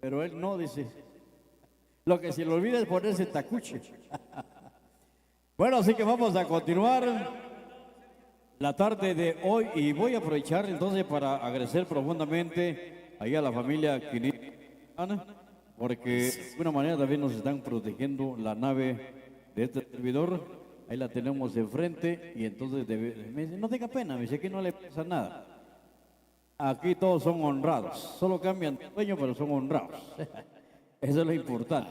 pero él no, dice. Lo que se le olvida es ponerse tacuche. Bueno, así que vamos a continuar la tarde de hoy y voy a aprovechar entonces para agradecer profundamente ahí a la familia Quinana, porque de alguna manera también nos están protegiendo la nave de este servidor. Ahí la tenemos enfrente y entonces me dice, no tenga pena, me dice que no le pasa nada. Aquí todos son honrados, solo cambian de dueño, pero son honrados. Eso es lo importante.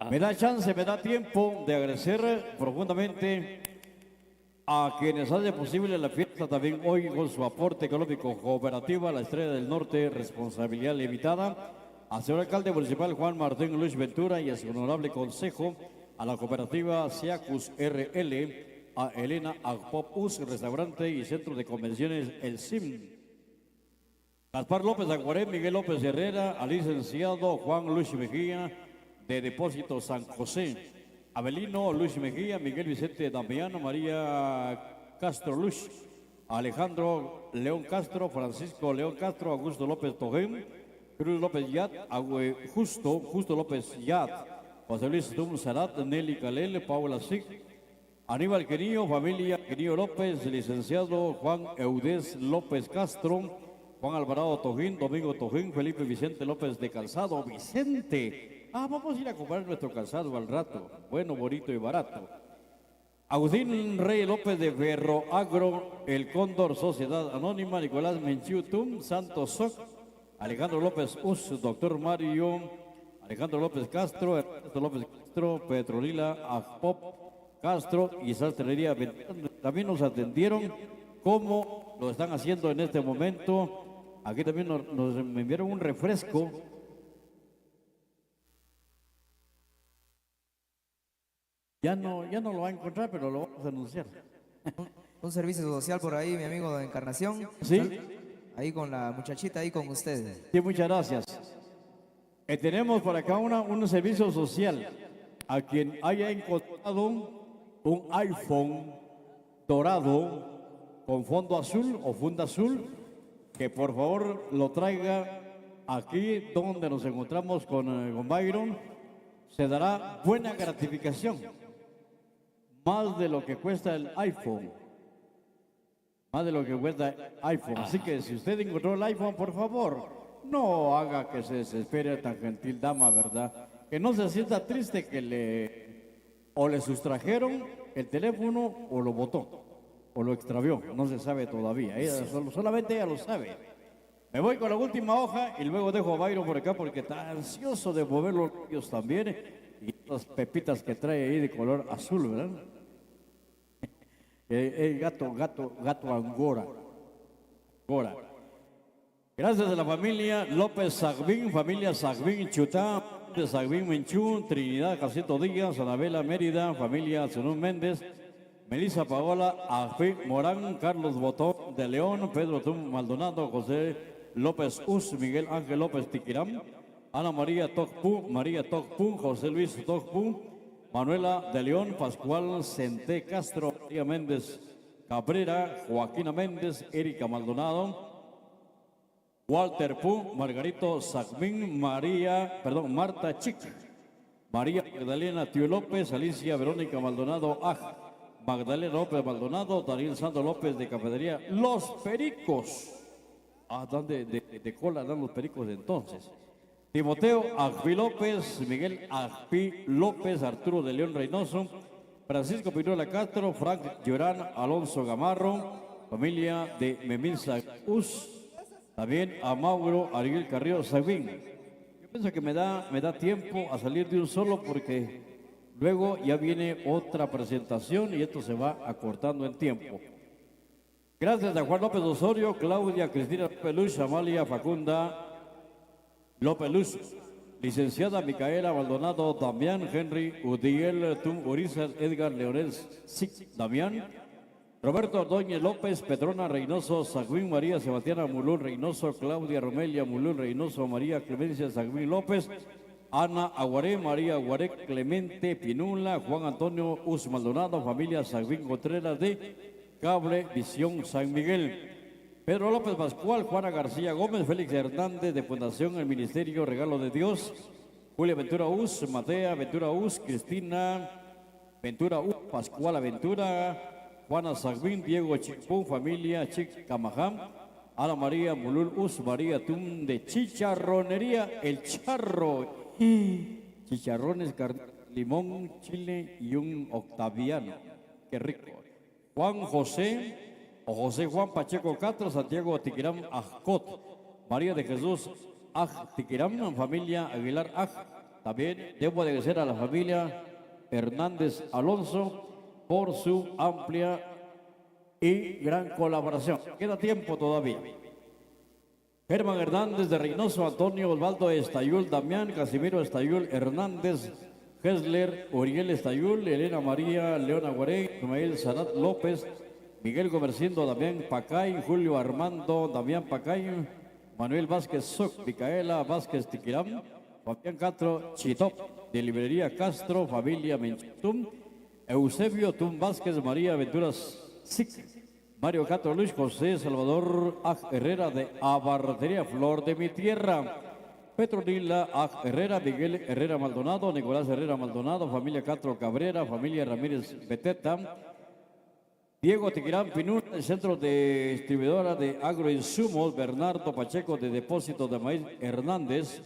Me da chance, me da tiempo de agradecer profundamente a quienes hacen posible la fiesta también hoy con su aporte económico. Cooperativa La Estrella del Norte, responsabilidad limitada. Al señor alcalde municipal Juan Martín Luis Ventura y a su honorable consejo, a la cooperativa Seacus RL, a Elena Agpopus, restaurante y centro de convenciones El Sim. Gaspar López Aguaré, Miguel López Herrera, al licenciado Juan Luis Mejía, de Depósito San José, Abelino Luis Mejía, Miguel Vicente Damiano, María Castro Luz, Alejandro León Castro, Francisco León Castro, Augusto López Tojén, Cruz López Yat, Justo López Yat, José Luis Tum Sarat, Nelly Calel, Paula Sig, Aníbal Querío, familia Querío López, licenciado Juan Eudés López Castro, Juan Alvarado Tojín, Domingo Tojín, Felipe Vicente López de Calzado. Vicente, vamos a ir a comprar nuestro calzado al rato, bueno, bonito y barato. Agustín Rey López de Ferro Agro, El Cóndor Sociedad Anónima, Nicolás Menchiutum, Santos Soc, Alejandro López Us, Doctor Mario, Alejandro López Castro, Ernesto López Castro, Petrolila Ajpop Castro y Sastrería. También nos atendieron como lo están haciendo en este momento. Aquí también nos enviaron un refresco. Ya no lo va a encontrar, pero lo vamos a anunciar. Un servicio social por ahí, mi amigo de Encarnación. Sí. Ahí con la muchachita, ahí con ustedes. Sí, muchas gracias. Tenemos por acá un servicio social. A quien haya encontrado un iPhone dorado con fondo azul o funda azul, que por favor lo traiga aquí donde nos encontramos con Byron. Se dará buena gratificación, más de lo que cuesta el iPhone, más de lo que cuesta el iPhone. Así que si usted encontró el iPhone, por favor, no haga que se desespere tan gentil dama, ¿verdad? Que no se sienta triste que le sustrajeron el teléfono o lo botó o lo extravió, no se sabe todavía. Solamente ella lo sabe. Me voy con la última hoja y luego dejo a Byron por acá porque está ansioso de mover los labios también. Y las pepitas que trae ahí de color azul, ¿verdad? Gato angora. Gracias a la familia López Sagvín, familia Sagvín Chutá, de Sagvín Menchú, Trinidad Jacinto Díaz, Anabela Mérida, familia Zenón Méndez, Melissa Paola, Afi Morán, Carlos Botón de León, Pedro Tum Maldonado, José López Us, Miguel Ángel López Tiquiram, Ana María Tocpú, José Luis Tocpú, Manuela de León, Pascual Centé Castro, María Méndez Cabrera, Joaquina Méndez, Erika Maldonado, Walter Pú, Margarito Sagmín, Marta Chic, María Magdalena Tío López, Alicia Verónica Maldonado Magdalena López Maldonado, Daniel Santo López de Cafetería Los Pericos. Dan de cola, dan los pericos de entonces. Timoteo Agpi López, Miguel Agpi López, Arturo de León Reynoso, Francisco Pinuela Castro, Frank Llorán, Alonso Gamarro, familia de Memín Us, también a Mauro Ariel Carrillo Sabín. Yo pienso que me da tiempo a salir de un solo porque luego ya viene otra presentación y esto se va acortando en tiempo. Gracias a Juan López Osorio, Claudia Cristina López Luz, Amalia Facunda López Luz, licenciada Micaela Maldonado, Damián Henry, Udiel Tum Urizar, Edgar Leonel Sic Damián, Roberto Ordóñez López, Petrona Reynoso, Sagüín María Sebastiana Mulún Reynoso, Claudia Romelia Mulún Reynoso, María Clemencia Sagüín López, Ana Aguaré, María Aguaré, Clemente Pinula, Juan Antonio Us Maldonado, familia Sagüín Contreras de Cable Visión San Miguel. Pedro López Pascual, Juana García Gómez, Félix Hernández de Fundación El Ministerio Regalo de Dios, Julia Ventura Uz, Matea Ventura Uz, Cristina Ventura Uz, Pascual Aventura, Juana Sagvín, Diego Chicpún, familia Chic Camajam, Ana María Mulul Uz, María Tum de Chicharronería El Charro, chicharrones, limón, chile y un octaviano, qué rico. Juan José o José Juan Pacheco Castro, Santiago Tiquiram Ajcot, María de Jesús Aj Tiquiram, familia Aguilar Aj. También debo agradecer a la familia Hernández Alonso por su amplia y gran colaboración. Queda tiempo todavía. Germán Hernández de Reynoso, Antonio Osvaldo Estayul, Damián Casimiro Estayul Hernández, Hesler, Uriel Estayul, Elena María Leona Guarey, Ismael Sarat López, Miguel Gomercindo, Damián Pacay, Julio Armando, Damián Pacay, Manuel Vázquez Soc, Micaela Vázquez Tiquiram, Fabián Castro Chitop, de Librería Castro, familia Menchitum, Eusebio Tum Vázquez, María Venturas Sic, Mario Castro Luis, José Salvador Aj Herrera de Abarrotería Flor de mi Tierra, Petronila Aj Herrera, Miguel Herrera Maldonado, Nicolás Herrera Maldonado, familia Castro Cabrera, familia Ramírez Beteta, Diego Tiquirán Pinún, el centro de distribuidora de agroinsumos, Bernardo Pacheco de Depósito de Maíz Hernández,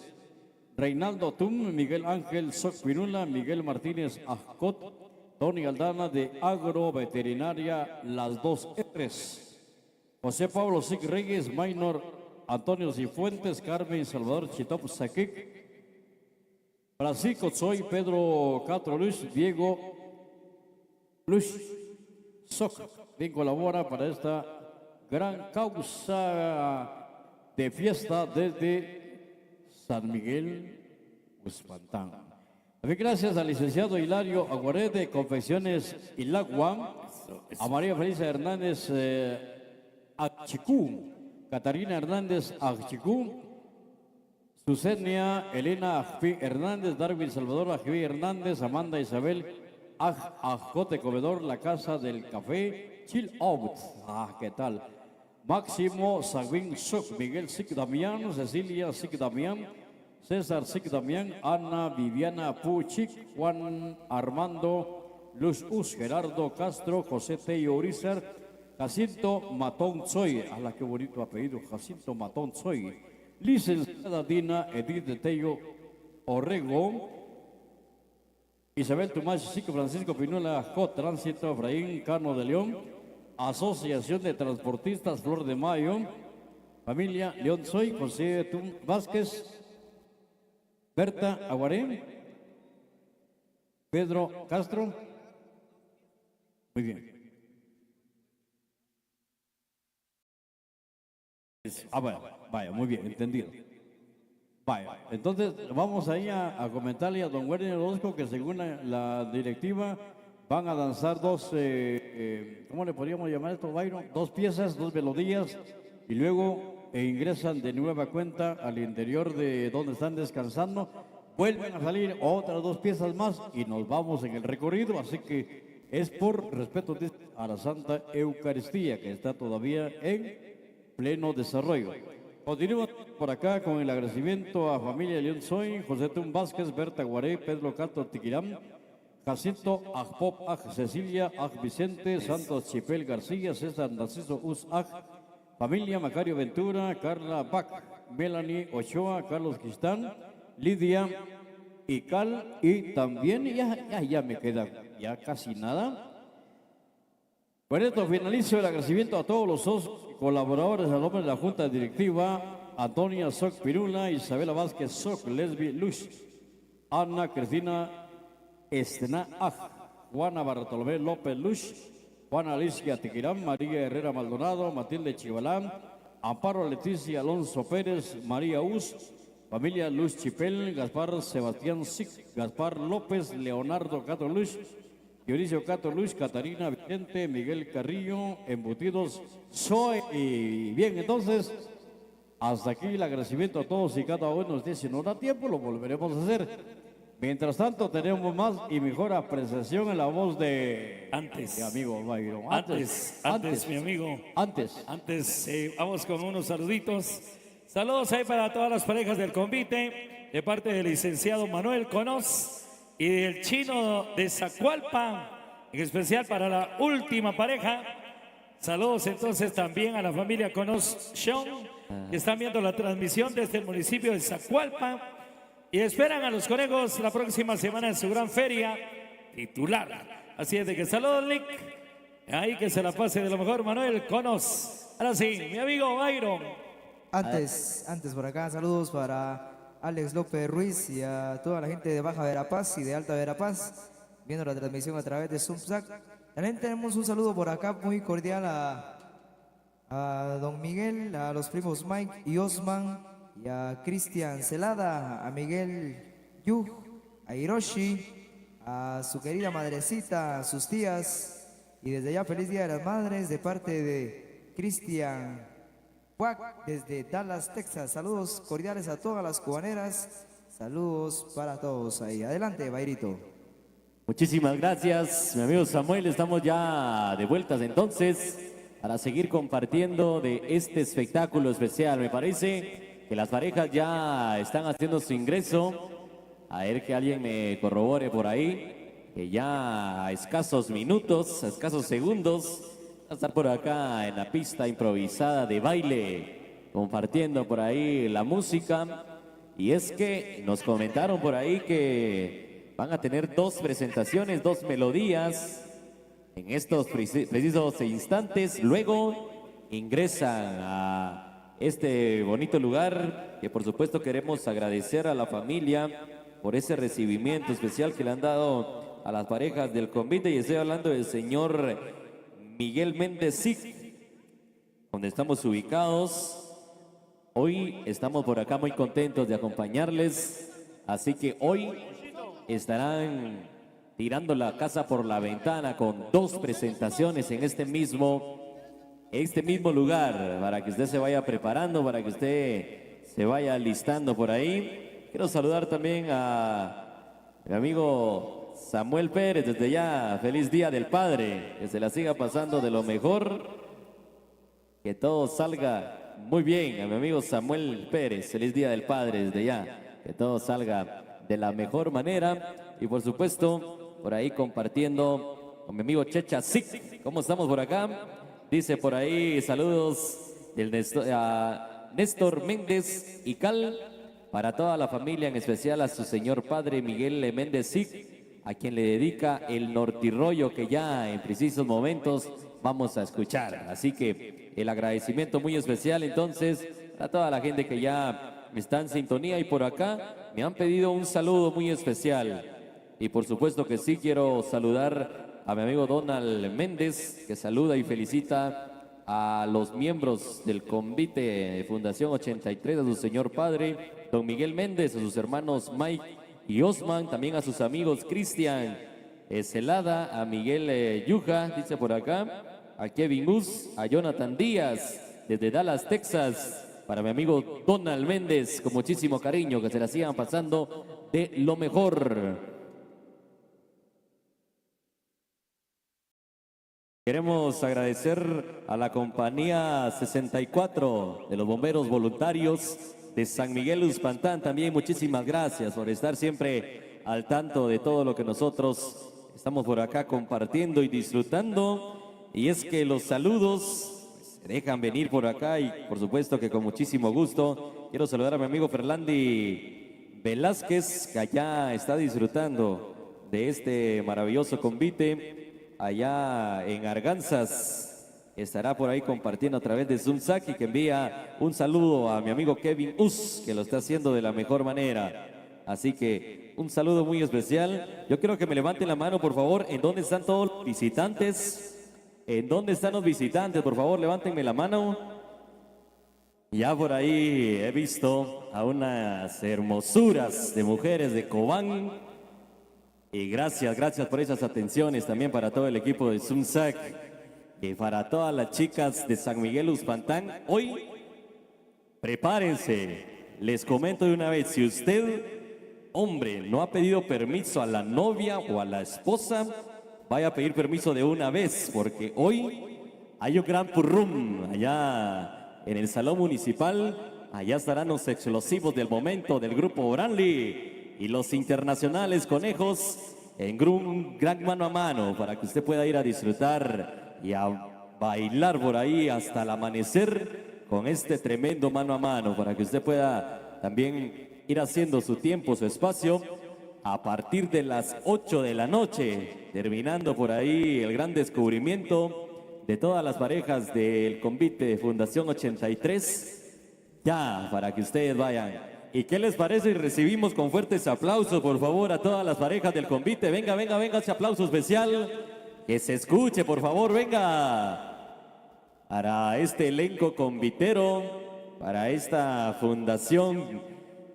Reinaldo Tum, Miguel Ángel Soc Pinula, Miguel Martínez Ajcot, Tony Aldana de Agroveterinaria Las Dos R's, José Pablo Sic Reyes, Maynor Antonio Cifuentes, Carmen Salvador Chitop Saquic, Francisco Soy, Pedro Castro Luis, Diego Luis Soc, bien colabora para esta gran causa de fiesta desde San Miguel Uspantán. También gracias al licenciado Hilario Aguaré de Confecciones Ilagua, a María Felisa Hernández Achicú, Catarina Hernández Achicú, Susenia Elena Ajfi Hernández, Darwin Salvador Ajfi Hernández, Amanda Isabel Ajcote Comedor, La Casa del Café, Chill Out. ¿Qué tal? Máximo Sagvín Soc, Miguel Sic Damián, Cecilia Sic Damián, César Sic Damián, Ana Viviana Puchic, Juan Armando Luz Us, Gerardo Castro, José Tello Urizar, Jacinto Matón Zoy, a la que bonito apellido, Jacinto Matón Zoy, licenciada Dina Edith de Tello Orrego, Isabel Tomás Chico, Francisco Pinula J. Tránsito, Efraín Cano de León, Asociación de Transportistas Flor de Mayo, familia León Soy, José Tum Vázquez, Berta Aguaré, Pedro Castro. Muy bien. Vaya, muy bien, entendido. Vaya, entonces vamos ahí a comentarle a don Werner Orozco que según la directiva van a danzar dos, ¿cómo le podríamos llamar esto, Byron? Dos piezas, dos melodías y luego ingresan de nueva cuenta al interior de donde están descansando, vuelven a salir otras dos piezas más y nos vamos en el recorrido, así que es por respeto a la Santa Eucaristía que está todavía en pleno desarrollo. Continuamos por acá con el agradecimiento a familia León Soy, José Tum Vázquez, Berta Guaré, Pedro Castro Tiquirán, Jacinto Ajpop Aj, Cecilia Aj Vicente, Santos Chipel García, César Narciso Us Aj, familia Macario Ventura, Carla Bach, Melanie Ochoa, Carlos Quistán, Lidia y Cal, y también ya me queda ya casi nada. Con esto finalizo el agradecimiento a todos los socios y colaboradores a nombre de la Junta Directiva, Antonia Soc Pirula, Isabela Vázquez Soc, Lesbi Luz, Ana Cristina Estena Aj, Juana Bartolomé López Luz, Juana Alicia Tiquirán, María Herrera Maldonado, Matilde Chivalán, Amparo Leticia Alonso Pérez, María Us, familia Luz Chipel, Gaspar Sebastián Sic, Gaspar López, Leonardo Cato Luz, Dionisio Cato Luis, Catarina Vicente, Miguel Carrillo, Embutidos Soy. Y bien, entonces, hasta aquí el agradecimiento a todos y cada uno de ustedes. Si nos da tiempo, lo volveremos a hacer. Mientras tanto, tenemos más y mejor apreciación en la voz de Antes. mi amigo Byron. Antes, mi amigo. Antes. Vamos con unos saluditos. Saludos ahí para todas las parejas del convite, de parte del licenciado Manuel Conos y del chino de Zacualpa, en especial para la última pareja. Saludos entonces también a la familia Conos Sean, que están viendo la transmisión desde el municipio de Zacualpa y esperan a los conejos la próxima semana en su gran feria titular. Así es de que saludos, Lick. Ahí que se la pase de lo mejor, Manuel Conos. Ahora sí, mi amigo Byron. Antes por acá, saludos para Alex López Ruiz y a toda la gente de Baja Verapaz y de Alta Verapaz, viendo la transmisión a través de Zoomsac. También tenemos un saludo por acá muy cordial a don Miguel, a los primos Mike y Osman, y a Cristian Celada, a Miguel Yu, a Hiroshi, a su querida madrecita, a sus tías, y desde ya feliz Día de las Madres de parte de Cristian Wack desde Dallas, Texas. Saludos cordiales a todas las cubaneras, saludos para todos ahí. Adelante, Bairito. Muchísimas gracias, mi amigo Samuel. Estamos ya de vueltas entonces para seguir compartiendo de este espectáculo especial. Me parece que las parejas ya están haciendo su ingreso. A ver que alguien me corrobore por ahí, que ya a escasos minutos, a escasos segundos, va a estar por acá en la pista improvisada de baile, compartiendo por ahí la música. Y es que nos comentaron por ahí que van a tener dos presentaciones, dos melodías en estos precisos instantes. Luego ingresan a este bonito lugar que por supuesto queremos agradecer a la familia por ese recibimiento especial que le han dado a las parejas del convite. Y estoy hablando del señor Miguel Méndez Sig, donde estamos ubicados. Hoy estamos por acá muy contentos de acompañarles, así que hoy estarán tirando la casa por la ventana con dos presentaciones en este mismo lugar, para que usted se vaya preparando, para que usted se vaya listando por ahí. Quiero saludar también a mi amigo Samuel Pérez, desde ya, feliz Día del Padre, que se la siga pasando de lo mejor, que todo salga muy bien. A mi amigo Samuel Pérez, feliz Día del Padre desde ya, que todo salga de la mejor manera. Y por supuesto, por ahí compartiendo con mi amigo Checha Sic. ¿Cómo estamos por acá? Dice por ahí, saludos a Néstor Méndez y Cal, para toda la familia, en especial a su señor padre Miguel Méndez Sic, a quien le dedica el nortirroyo que ya en precisos momentos vamos a escuchar. Así que el agradecimiento muy especial entonces a toda la gente que ya está en sintonía. Y por acá me han pedido un saludo muy especial. Y por supuesto que sí, quiero saludar a mi amigo Donald Méndez, que saluda y felicita a los miembros del convite de Fundación 83, a su señor padre, don Miguel Méndez, a sus hermanos Mike y Osman, también a sus amigos Cristian Celada, a Miguel Yuja, dice por acá, a Kevin Gus, a Jonathan Díaz, desde Dallas, Texas, para mi amigo Donald Méndez, con muchísimo cariño, que se la sigan pasando de lo mejor. Queremos agradecer a la compañía 64 de los bomberos voluntarios de San Miguel Uspantán. También muchísimas gracias por estar siempre al tanto de todo lo que nosotros estamos por acá compartiendo y disfrutando. Y es que los saludos se dejan venir por acá y por supuesto que con muchísimo gusto quiero saludar a mi amigo Ferlandi Velázquez, que allá está disfrutando de este maravilloso convite. Allá en Arganzas estará por ahí compartiendo a través de Zoomsac, y que envía un saludo a mi amigo Kevin Us, que lo está haciendo de la mejor manera. Así que un saludo muy especial. Yo quiero que me levanten la mano, por favor. ¿En dónde están todos los visitantes? ¿En dónde están los visitantes? Por favor, levántenme la mano. Ya por ahí he visto a unas hermosuras de mujeres de Cobán. Y gracias por esas atenciones también para todo el equipo de Zoomsac y para todas las chicas de San Miguel Uspantán. Hoy, prepárense, les comento de una vez, si usted hombre no ha pedido permiso a la novia o a la esposa, vaya a pedir permiso de una vez, porque hoy hay un gran purrum allá en el Salón Municipal. Allá estarán los explosivos del momento del grupo Branly y los internacionales conejos en un gran mano a mano para que usted pueda ir a disfrutar y a bailar por ahí hasta el amanecer con este tremendo mano a mano, para que usted pueda también ir haciendo su tiempo, su espacio, a partir de las 8 de la noche, terminando por ahí el gran descubrimiento de todas las parejas del convite de Fundación 83, ya, para que ustedes vayan. ¿Y qué les parece? Y recibimos con fuertes aplausos, por favor, a todas las parejas del convite. Venga, venga, venga, ese aplauso especial. Que se escuche, por favor, venga. Para este elenco convitero, para esta fundación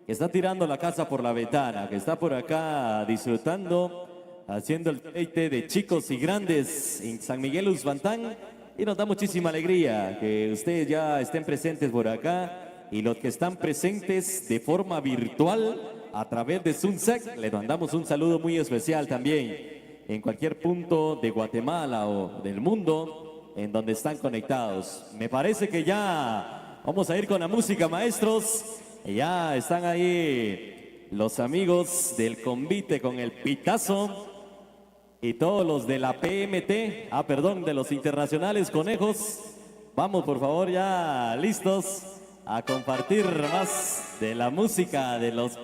que está tirando la casa por la ventana, que está por acá disfrutando, haciendo el deleite de chicos y grandes en San Miguel Uxmantán. Y nos da muchísima alegría que ustedes ya estén presentes por acá, y los que están presentes de forma virtual a través de Zoomsac, les mandamos un saludo muy especial también en cualquier punto de Guatemala o del mundo en donde están conectados. Me parece que ya vamos a ir con la música, maestros. Ya están ahí los amigos del convite con el pitazo y todos los de la PMT, de los internacionales conejos. Vamos, por favor, ya listos a compartir más de la música de los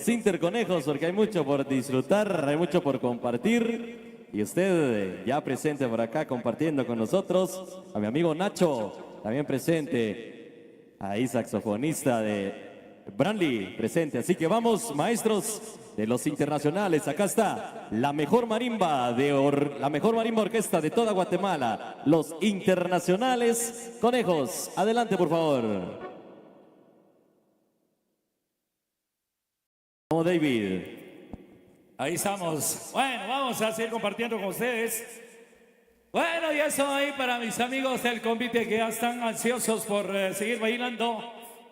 interconejos, porque hay mucho por disfrutar, hay mucho por compartir. Y usted ya presente por acá compartiendo con nosotros, a mi amigo Nacho, también presente, ahí saxofonista de Branly, presente. Así que vamos, maestros de los internacionales, acá está la mejor marimba la mejor marimba orquesta de toda Guatemala, los internacionales conejos. Adelante, por favor. Vamos, David. Ahí estamos. Bueno, vamos a seguir compartiendo con ustedes. Bueno, y eso ahí para mis amigos del convite que ya están ansiosos por seguir bailando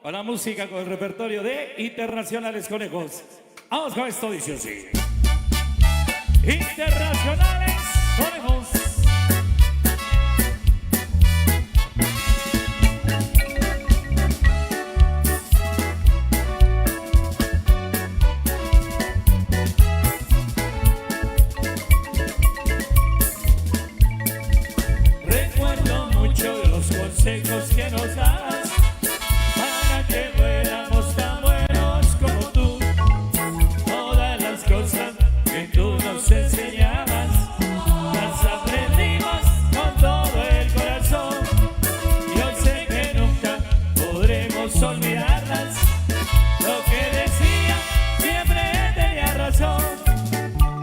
con la música, con el repertorio de Internacionales Conejos. Vamos con esto, dice así. Internacionales Conejos. Consejos que nos das para que fuéramos tan buenos como tú. Todas las cosas que tú nos enseñabas las aprendimos con todo el corazón. Yo sé que nunca podremos olvidarlas. Lo que decía siempre tenía razón.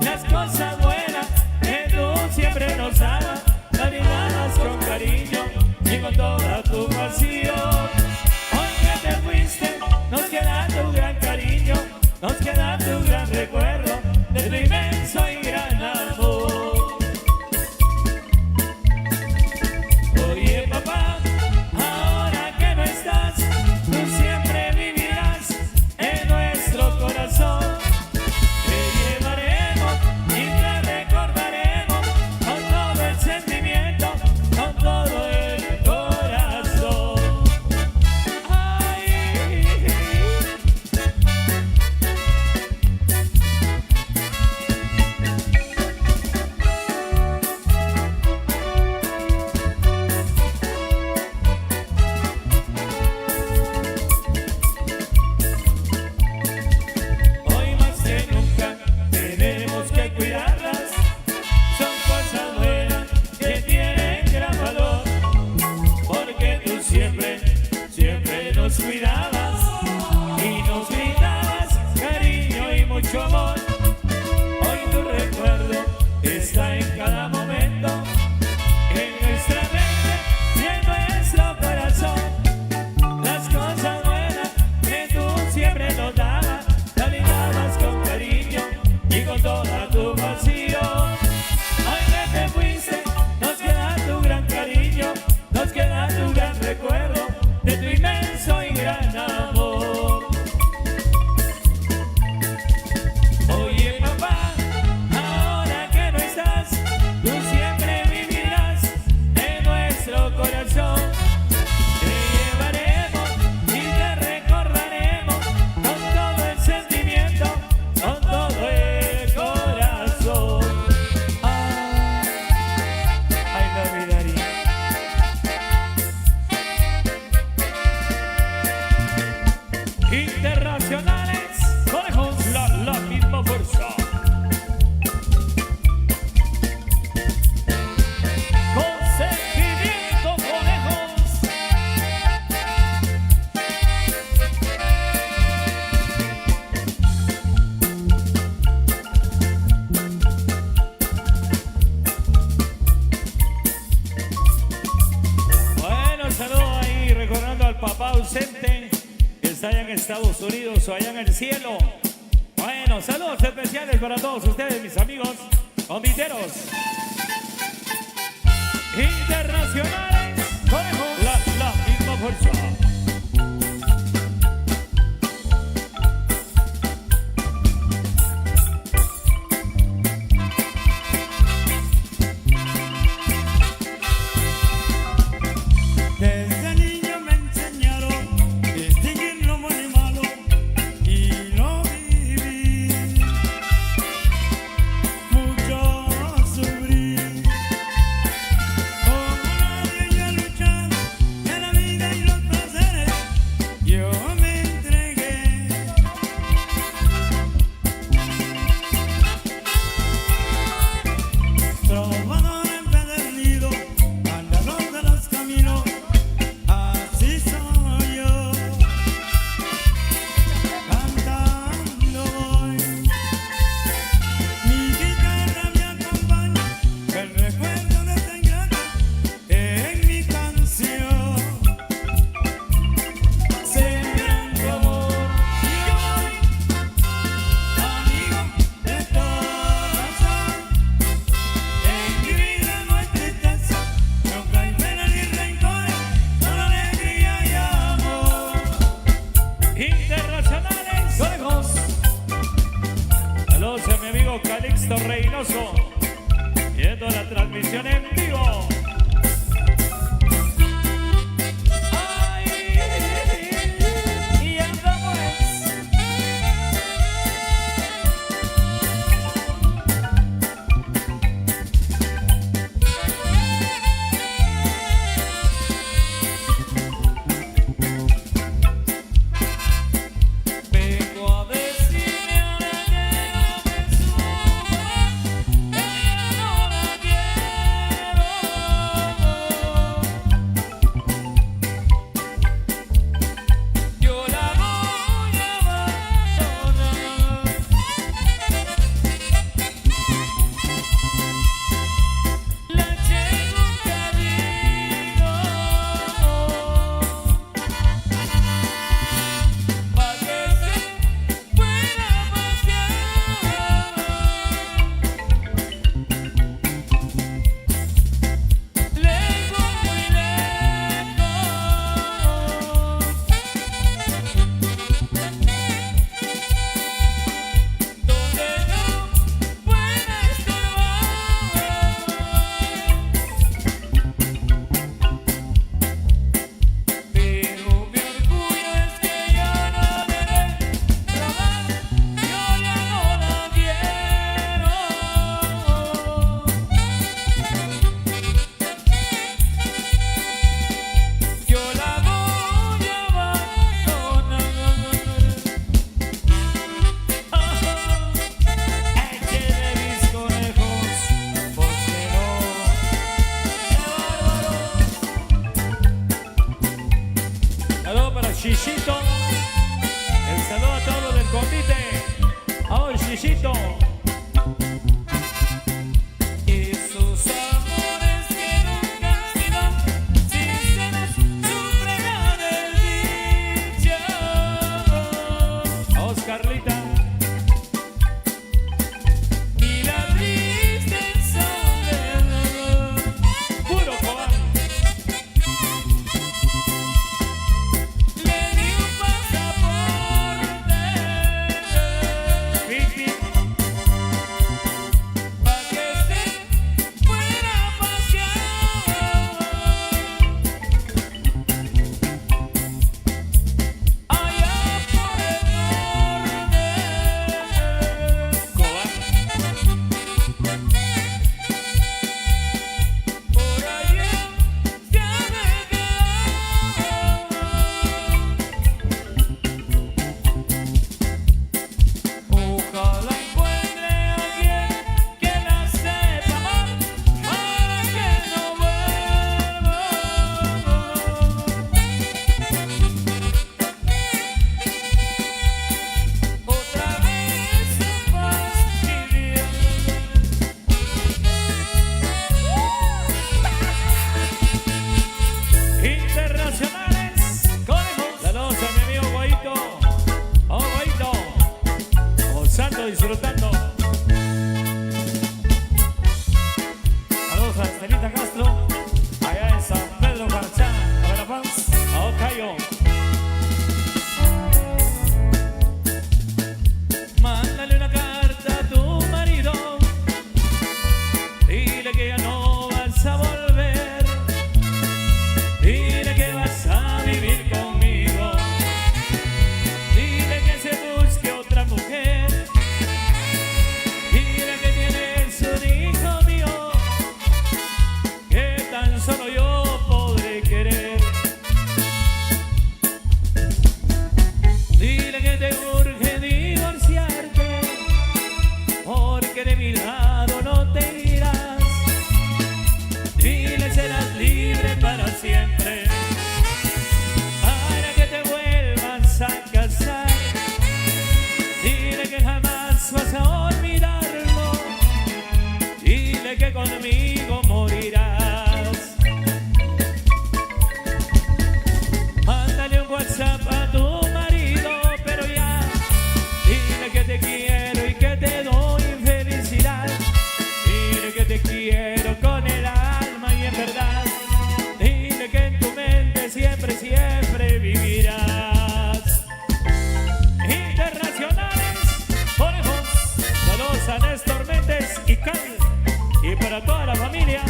Las cosas buenas que tú siempre nos dabas, las brindabas con cariño y con toda tu pasión. Hoy que te fuiste, nos queda tu gran cariño, nos queda tu gran recuerdo de tu inmenso y gran amor. Oye, papá, ahora que no estás, tú siempre vivirás en nuestro corazón. Te llevaremos y te recordaremos con todo el sentimiento, con todo el Internacionales, conejos, la misma fuerza. Consentimiento, conejos. Bueno, saludo ahí recordando al papá ausente que está allá en Estados Unidos o allá en el cielo. Bueno, saludos especiales para todos ustedes, mis amigos conviteros internacionales. Conejos, la misma fuerza. Desde niño me enseñaron distinguir lo bueno y malo y lo viví. Mucho sufrí, como nadie yo luchar en la vida y los placeres. Yo me entregué. Trovador empedernido, andador de los caminos. Así soy yo, cantando voy. Mi guitarra me acompaña, el recuerdo de este ingrato en mi canción. Sembrando amor, y yo voy, amigo de corazón. En mi vida no hay tristeza, nunca hay pena ni rencores, solo alegría y amor. Internacionales, conejos. Saludos a mi amigo Calixto Reynoso, viendo la transmisión en vivo. Ay, y andamos. Vengo a decirle a la que no me supo, que no la quiero. Yo la voy a abandonar. La llevo un camino pa' que se pueda pasear. Lejos, muy lejos, donde no pueda estorbar. Pero mi orgullo es que yo no veré trabajar, yo ya no la quiero. Yo la voy a abandonar. Échele mis conejos, porque no. Saludo para Shishito. El saludo a todos los del convite. Ahora Shishito. Y sus amores que nunca han sido sinceros sufrirán desdicha. A Oscarlita. Y la triste soledad. Puro Cobán. Le di un pasaporte, Vicky, pa' que se fuera a pasear. Allá por el norte. disfrutando. Saludos a Estelita Castro, allá en San Pedro García, a Verapaz, a Ocayo. Mándale una carta a tu marido, dile que ya no vas a volver, dile que vas a vivir conmigo, dile que se busque otra mujer, dile que tienes un hijo mío, que tan solo yo podré querer. Dile que te urge divorciarte, porque de mi lado no te irás. Dile serás libre para siempre, para que te vuelvas a casar. Dile que jamás vas a olvidarlo, dile que conmigo morirás. Mándale un WhatsApp a tu marido, pero ya. Dile que te quiero y que te doy felicidad. Dile que te quiero con el alma y en verdad. Dile que en tu mente siempre, siempre vivirás. Internacionales, Orejos, saludos a Néstor Méndez y Cal, y para toda la familia.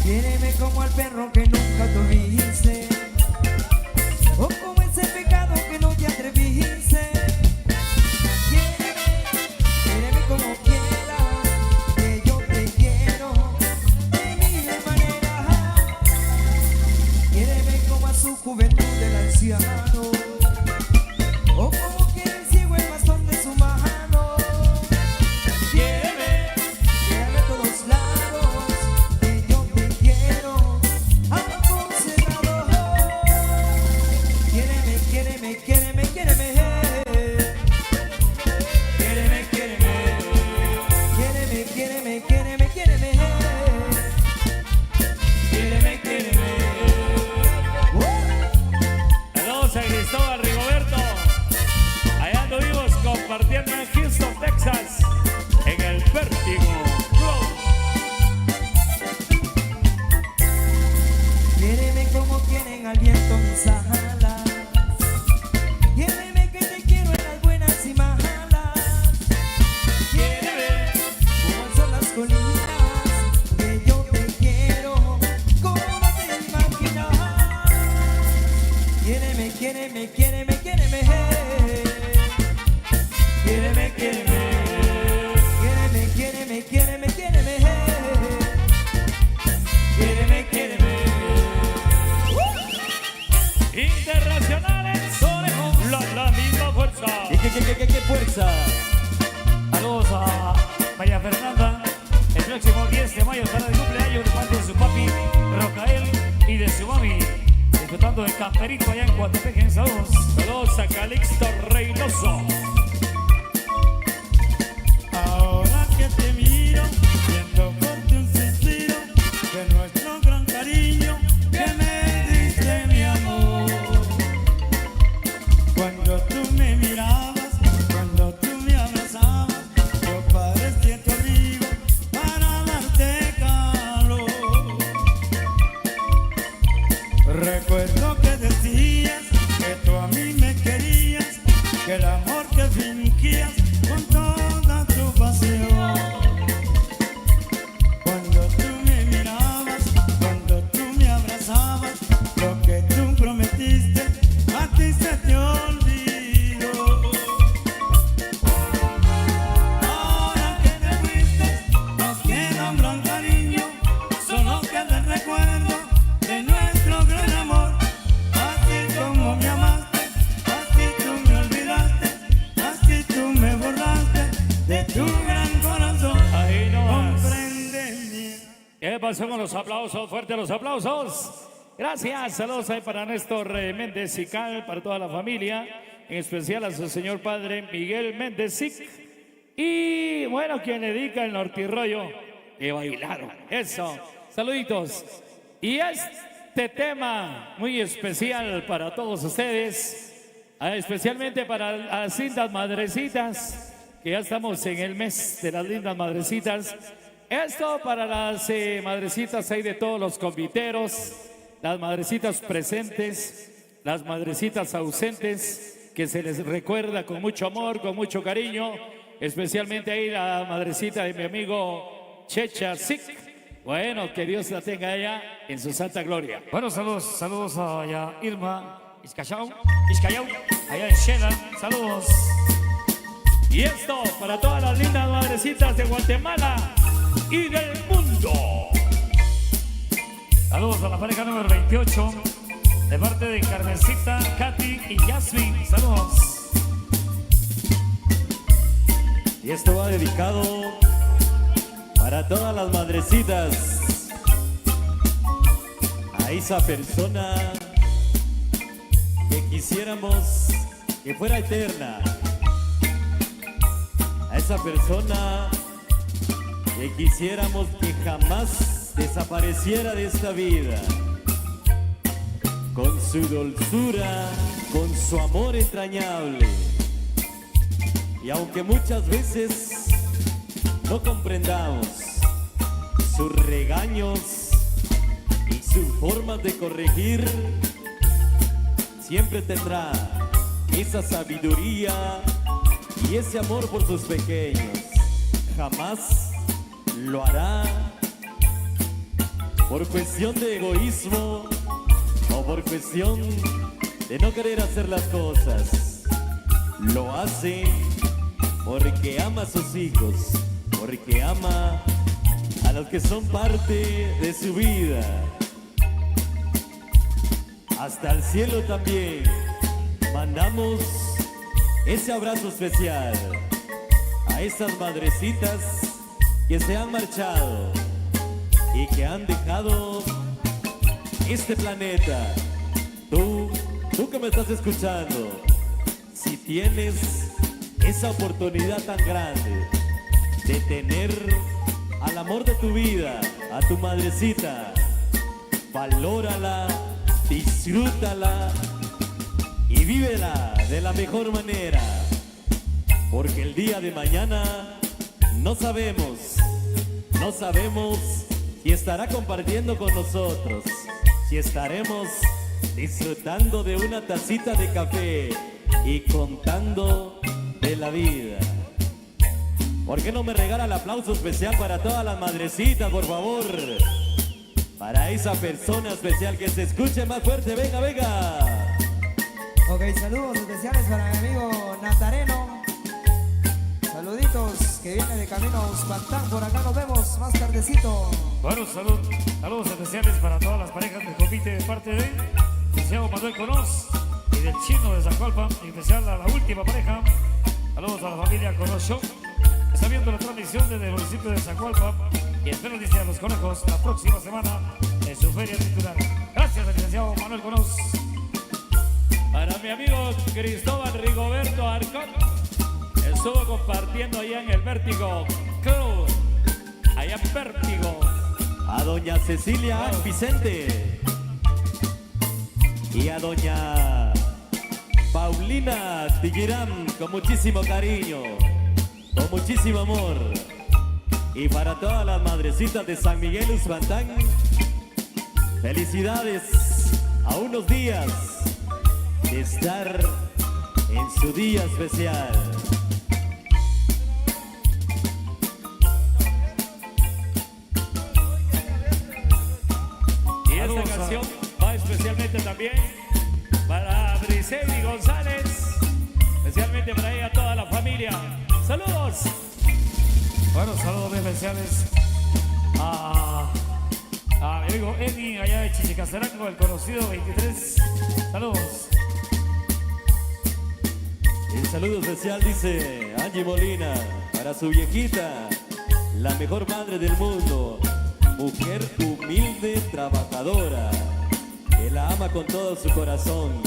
Quiéreme como al perro que nunca tuviste, o como ese pecado que no te atreviste. Quiéreme como quieras, que yo te quiero de mil maneras. Quiéreme como a su juventud del anciano, o como quiere el ciego el bastón de su mano. Quiéreme a todos lados, que yo te quiero aconsejar. Quiéreme, quiéreme, quiéreme, quiéreme. Quiéreme, quiéreme. Quiéreme, quiéreme, quiéreme, quiéreme. Quiéreme, quiéreme. Saludos a Cristóbal Rigoberto. Allá anduvimos compartiendo en Houston, Texas, en el Vértigo Club. Quiéreme como quieren al viento mis alas. Quiéreme que te quiero en las buenas y malas. Quiéreme como son las colinas, que yo te quiero como no te imaginas. Quiéreme, quiéreme, quiéreme, quiéreme. Quiéreme, quiéreme. Quiéreme, quiéreme, quiéreme, quiéreme. Quiéreme, quiéreme. Internacionales, Orejos, la misma fuerza. ¿Qué fuerza? Saludos a María Fernanda. El próximo 10 de mayo estará de cumpleaños de parte de su papi, Rocael, y de su mami, disfrutando de camperito allá en Coatepec. Saludos. Saludos a Calixto Reynoso. Ahora que te miro, siento fuerte un suspiro de nuestro gran cariño que me diste, mi amor. Cuando tú me mirabas, cuando tú me abrazabas, yo parecía tu amigo para darte calor. Recuerdo que decías que tú a mí me querías, que el amor que fingías con toda tu pasión. Cuando tú me mirabas, cuando tú me abrazabas, lo que tú prometiste a ti se te olvidó. Ahora que te fuiste, nos queda un gran cariño, solo queda el recuerdo de nuestro gran amor. Así como me amaste, así tú me olvidaste, así tú me borraste de tu gran corazón. Ahí nomás. Compréndeme. ¿Qué pasó con los aplausos? Fuerte los aplausos. Gracias. Saludos ahí para Néstor Méndez y Cal, para toda la familia, en especial a su señor padre Miguel Méndez Sic. Y bueno, quien le dedica el nortirroyo, que bailaron. Eso. Saluditos. Y es Este tema muy especial para todos ustedes, especialmente para las lindas madrecitas, que ya estamos en el mes de las lindas madrecitas. Esto para las madrecitas ahí de todos los conviteros, las madrecitas presentes, las madrecitas ausentes, que se les recuerda con mucho amor, con mucho cariño, especialmente ahí la madrecita de mi amigo Checha Sic. Bueno, que Dios la tenga allá en su santa gloria. Bueno, saludos a allá Irma Iscayao, allá en Shela, saludos. Y esto para todas las lindas madrecitas de Guatemala y del mundo. Saludos a la pareja número 28, de parte de Carmencita, Katy y Yasmin, saludos. Y esto va dedicado para todas las madrecitas, a esa persona que quisiéramos que fuera eterna, a esa persona que quisiéramos que jamás desapareciera de esta vida, con su dulzura, con su amor entrañable. Y aunque muchas veces no comprendamos sus regaños y sus formas de corregir, siempre tendrá esa sabiduría y ese amor por sus pequeños. Jamás lo hará por cuestión de egoísmo o por cuestión de no querer hacer las cosas. Lo hace porque ama a sus hijos, porque ama a los que son parte de su vida. Hasta el cielo también mandamos ese abrazo especial a esas madrecitas que se han marchado y que han dejado este planeta. Tú que me estás escuchando, si tienes esa oportunidad tan grande de tener al amor de tu vida, a tu madrecita, valórala, disfrútala y vívela de la mejor manera, porque el día de mañana no sabemos si estará compartiendo con nosotros, si estaremos disfrutando de una tacita de café y contando de la vida. ¿Por qué no me regala el aplauso especial para todas las madrecitas, por favor? Para esa persona especial, que se escuche más fuerte. Venga, venga. Ok, saludos especiales para mi amigo Natareno. Saluditos que viene de camino a Uspantán. Por acá nos vemos más tardecito. Bueno, saludos especiales para todas las parejas del convite de parte de licenciado Manuel Conos y del Chino de Zacualpa, en especial a la última pareja. Saludos a la familia Conos Show. Está viendo la transmisión desde el municipio de Zacualpa y espero dice a los conejos la próxima semana en su feria titular. Gracias al licenciado Manuel Conos. Para mi amigo Cristóbal Rigoberto Arcón, estuvo compartiendo allá en el Vértigo Club, allá en Vértigo. A doña Cecilia Vicente y a doña Paulina Tiguirán, con muchísimo cariño, con muchísimo amor. Y para todas las madrecitas de San Miguel Uspantán, felicidades a unos días de estar en su día especial. Y esta canción va especialmente también para Briseli González, especialmente para ella, toda la familia. ¡Saludos! Bueno, saludos muy especiales a mi amigo Eni, allá de Chichicasterango, el conocido 23. Saludos. El saludo especial, dice Angie Molina, para su viejita, la mejor madre del mundo, mujer humilde, trabajadora, que la ama con todo su corazón.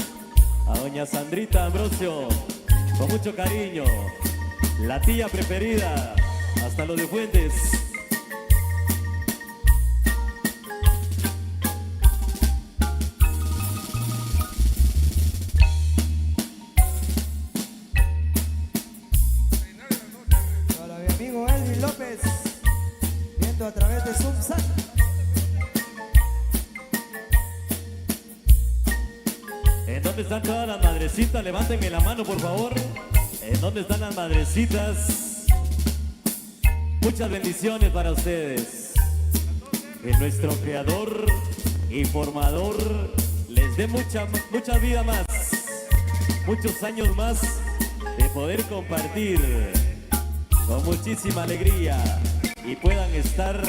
A doña Sandrita Ambrosio, con mucho cariño, la tía preferida, hasta los de Fuentes. ¿En dónde están todas las madrecitas? Levántenme la mano, por favor. ¿En dónde están las madrecitas? Muchas bendiciones para ustedes. Que nuestro creador y formador les dé mucha vida más, muchos años más de poder compartir con muchísima alegría y puedan estar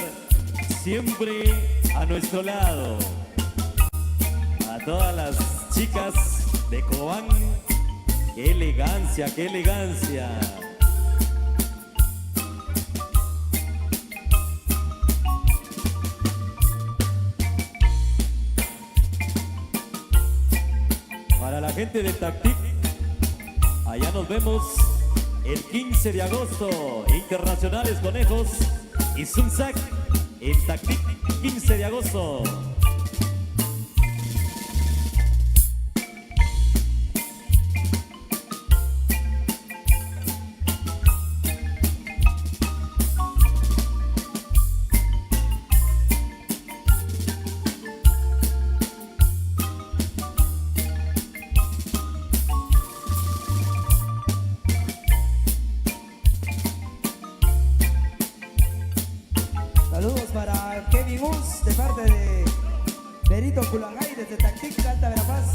siempre a nuestro lado. A todas las chicas de Cobán, qué elegancia, qué elegancia. Para la gente de Tactic, allá nos vemos el 15 de agosto, Internacionales Conejos y Sunsac en Tactic, 15 de agosto. Saludos para Kevin Mus de parte de Berito Culangay desde Tactic, Alta Verapaz.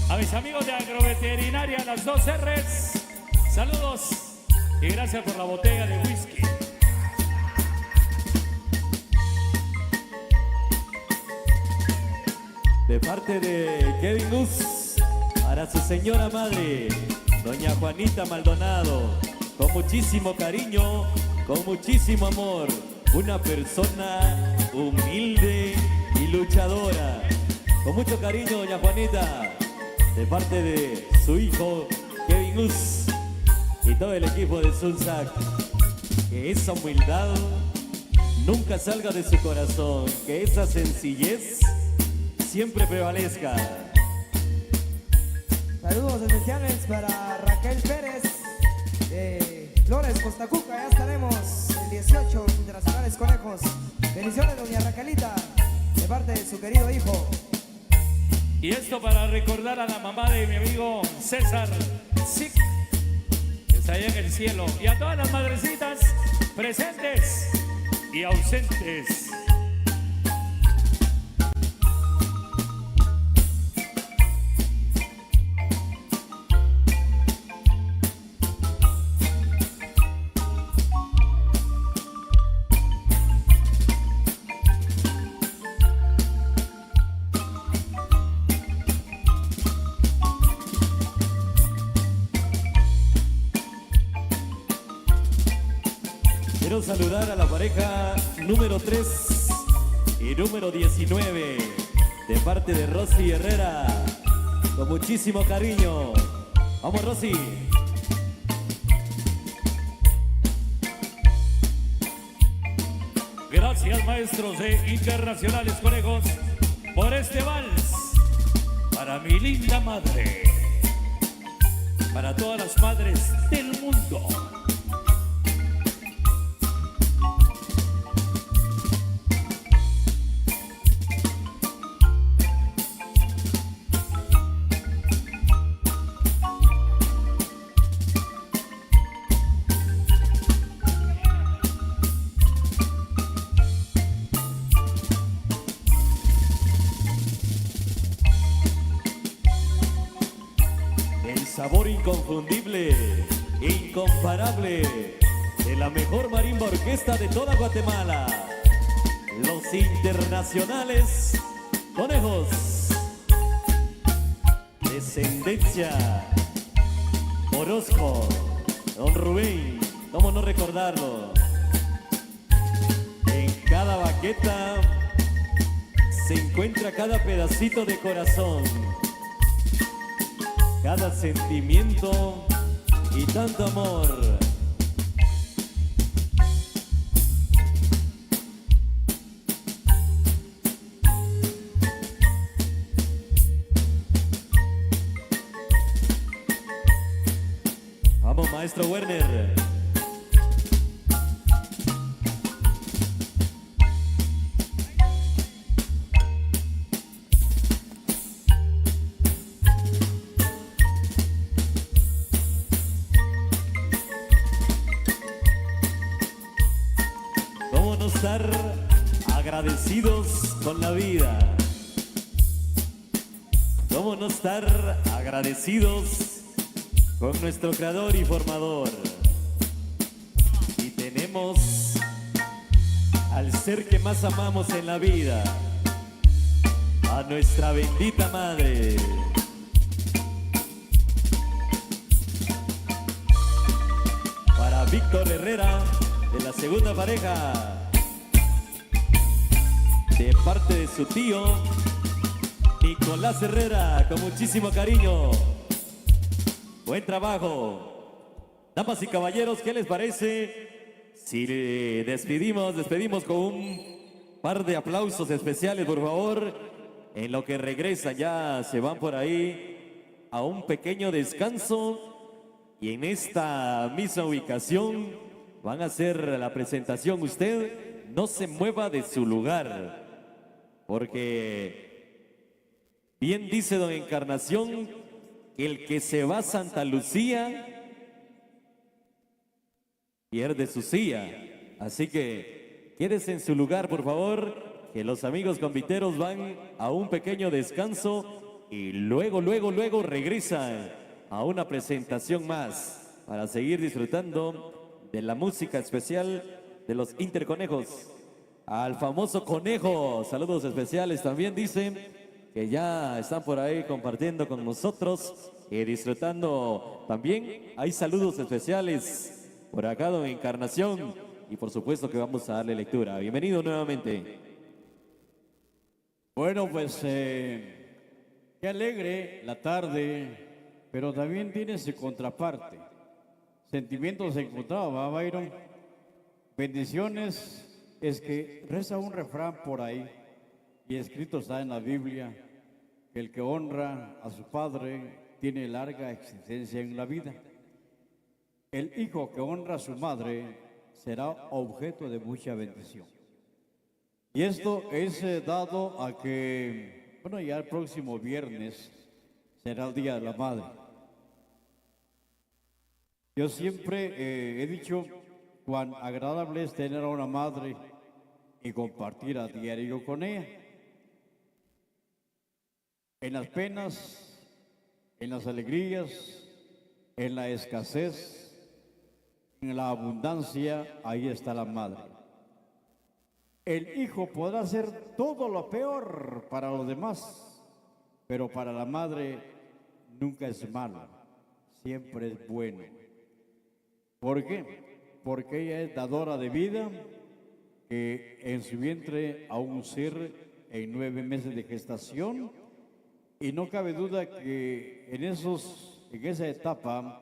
A mis amigos de Agroveterinaria, las 2 R's, saludos y gracias por la botella de whisky. De parte de Kevin Gus, para su señora madre, doña Juanita Maldonado, con muchísimo cariño, con muchísimo amor, una persona humilde y luchadora. Con mucho cariño, doña Juanita, de parte de su hijo Kevin Gus y todo el equipo de Sunsac. Que esa humildad nunca salga de su corazón, que esa sencillez siempre prevalezca. Saludos especiales para Raquel Pérez de Flores, Costa Cuca. Ya estaremos el 18 Internacionales Conejos. Bendiciones, doña Raquelita, de parte de su querido hijo. Y esto para recordar a la mamá de mi amigo César Sic, que está allá en el cielo. Y a todas las madrecitas presentes y ausentes. Quiero saludar a la pareja número 3 y número 19 de parte de Rosy Herrera, con muchísimo cariño. Vamos, Rosy. Gracias, maestros de Internacionales Conejos, por este vals para mi linda madre, para todas las madres del mundo. El sabor inconfundible, incomparable, de la mejor marimba orquesta de toda Guatemala. Los Internacionales Conejos. Descendencia Orozco, don Rubén, ¿cómo no recordarlo? En cada baqueta se encuentra cada pedacito de corazón, cada sentimiento y tanto amor. Vamos, maestro Werner. estar agradecidos con la vida? ¿Cómo no estar agradecidos con nuestro creador y formador? Y tenemos al ser que más amamos en la vida, a nuestra bendita madre. Para Víctor Herrera, de la segunda pareja, de parte de su tío Nicolás Herrera, con muchísimo cariño. Buen trabajo. Damas y caballeros, ¿qué les parece si le despedimos con un par de aplausos especiales, por favor? En lo que regresa, ya se van por ahí a un pequeño descanso y en esta misma ubicación van a hacer la presentación. Usted no se mueva de su lugar, porque bien dice don Encarnación, el que se va a Santa Lucía pierde su silla. Así que quédese en su lugar, por favor, que los amigos conviteros van a un pequeño descanso y luego regresan a una presentación más para seguir disfrutando de la música especial de los Interconejos. Al famoso Conejo, saludos especiales también, dicen que ya están por ahí compartiendo con nosotros y disfrutando también. Hay saludos especiales por acá, don Encarnación, y por supuesto que vamos a darle lectura. Bienvenido nuevamente. Bueno, pues qué alegre la tarde, pero también tiene su contraparte. Sentimientos encontrados, ¿va, Byron? Bendiciones es que reza un refrán por ahí, y escrito está en la Biblia, que el que honra a su padre tiene larga existencia en la vida. El hijo que honra a su madre será objeto de mucha bendición. Y esto es dado a que, bueno, ya el próximo viernes será el Día de la Madre. Yo siempre he dicho cuán agradable es tener a una madre y compartir a diario con ella. En las penas, en las alegrías, en la escasez, en la abundancia, ahí está la madre. El hijo podrá hacer todo lo peor para los demás, pero para la madre nunca es malo, siempre es bueno. ¿Por qué? Porque ella es dadora de vida, que en su vientre a un ser en 9 meses de gestación, y no cabe duda que en esa etapa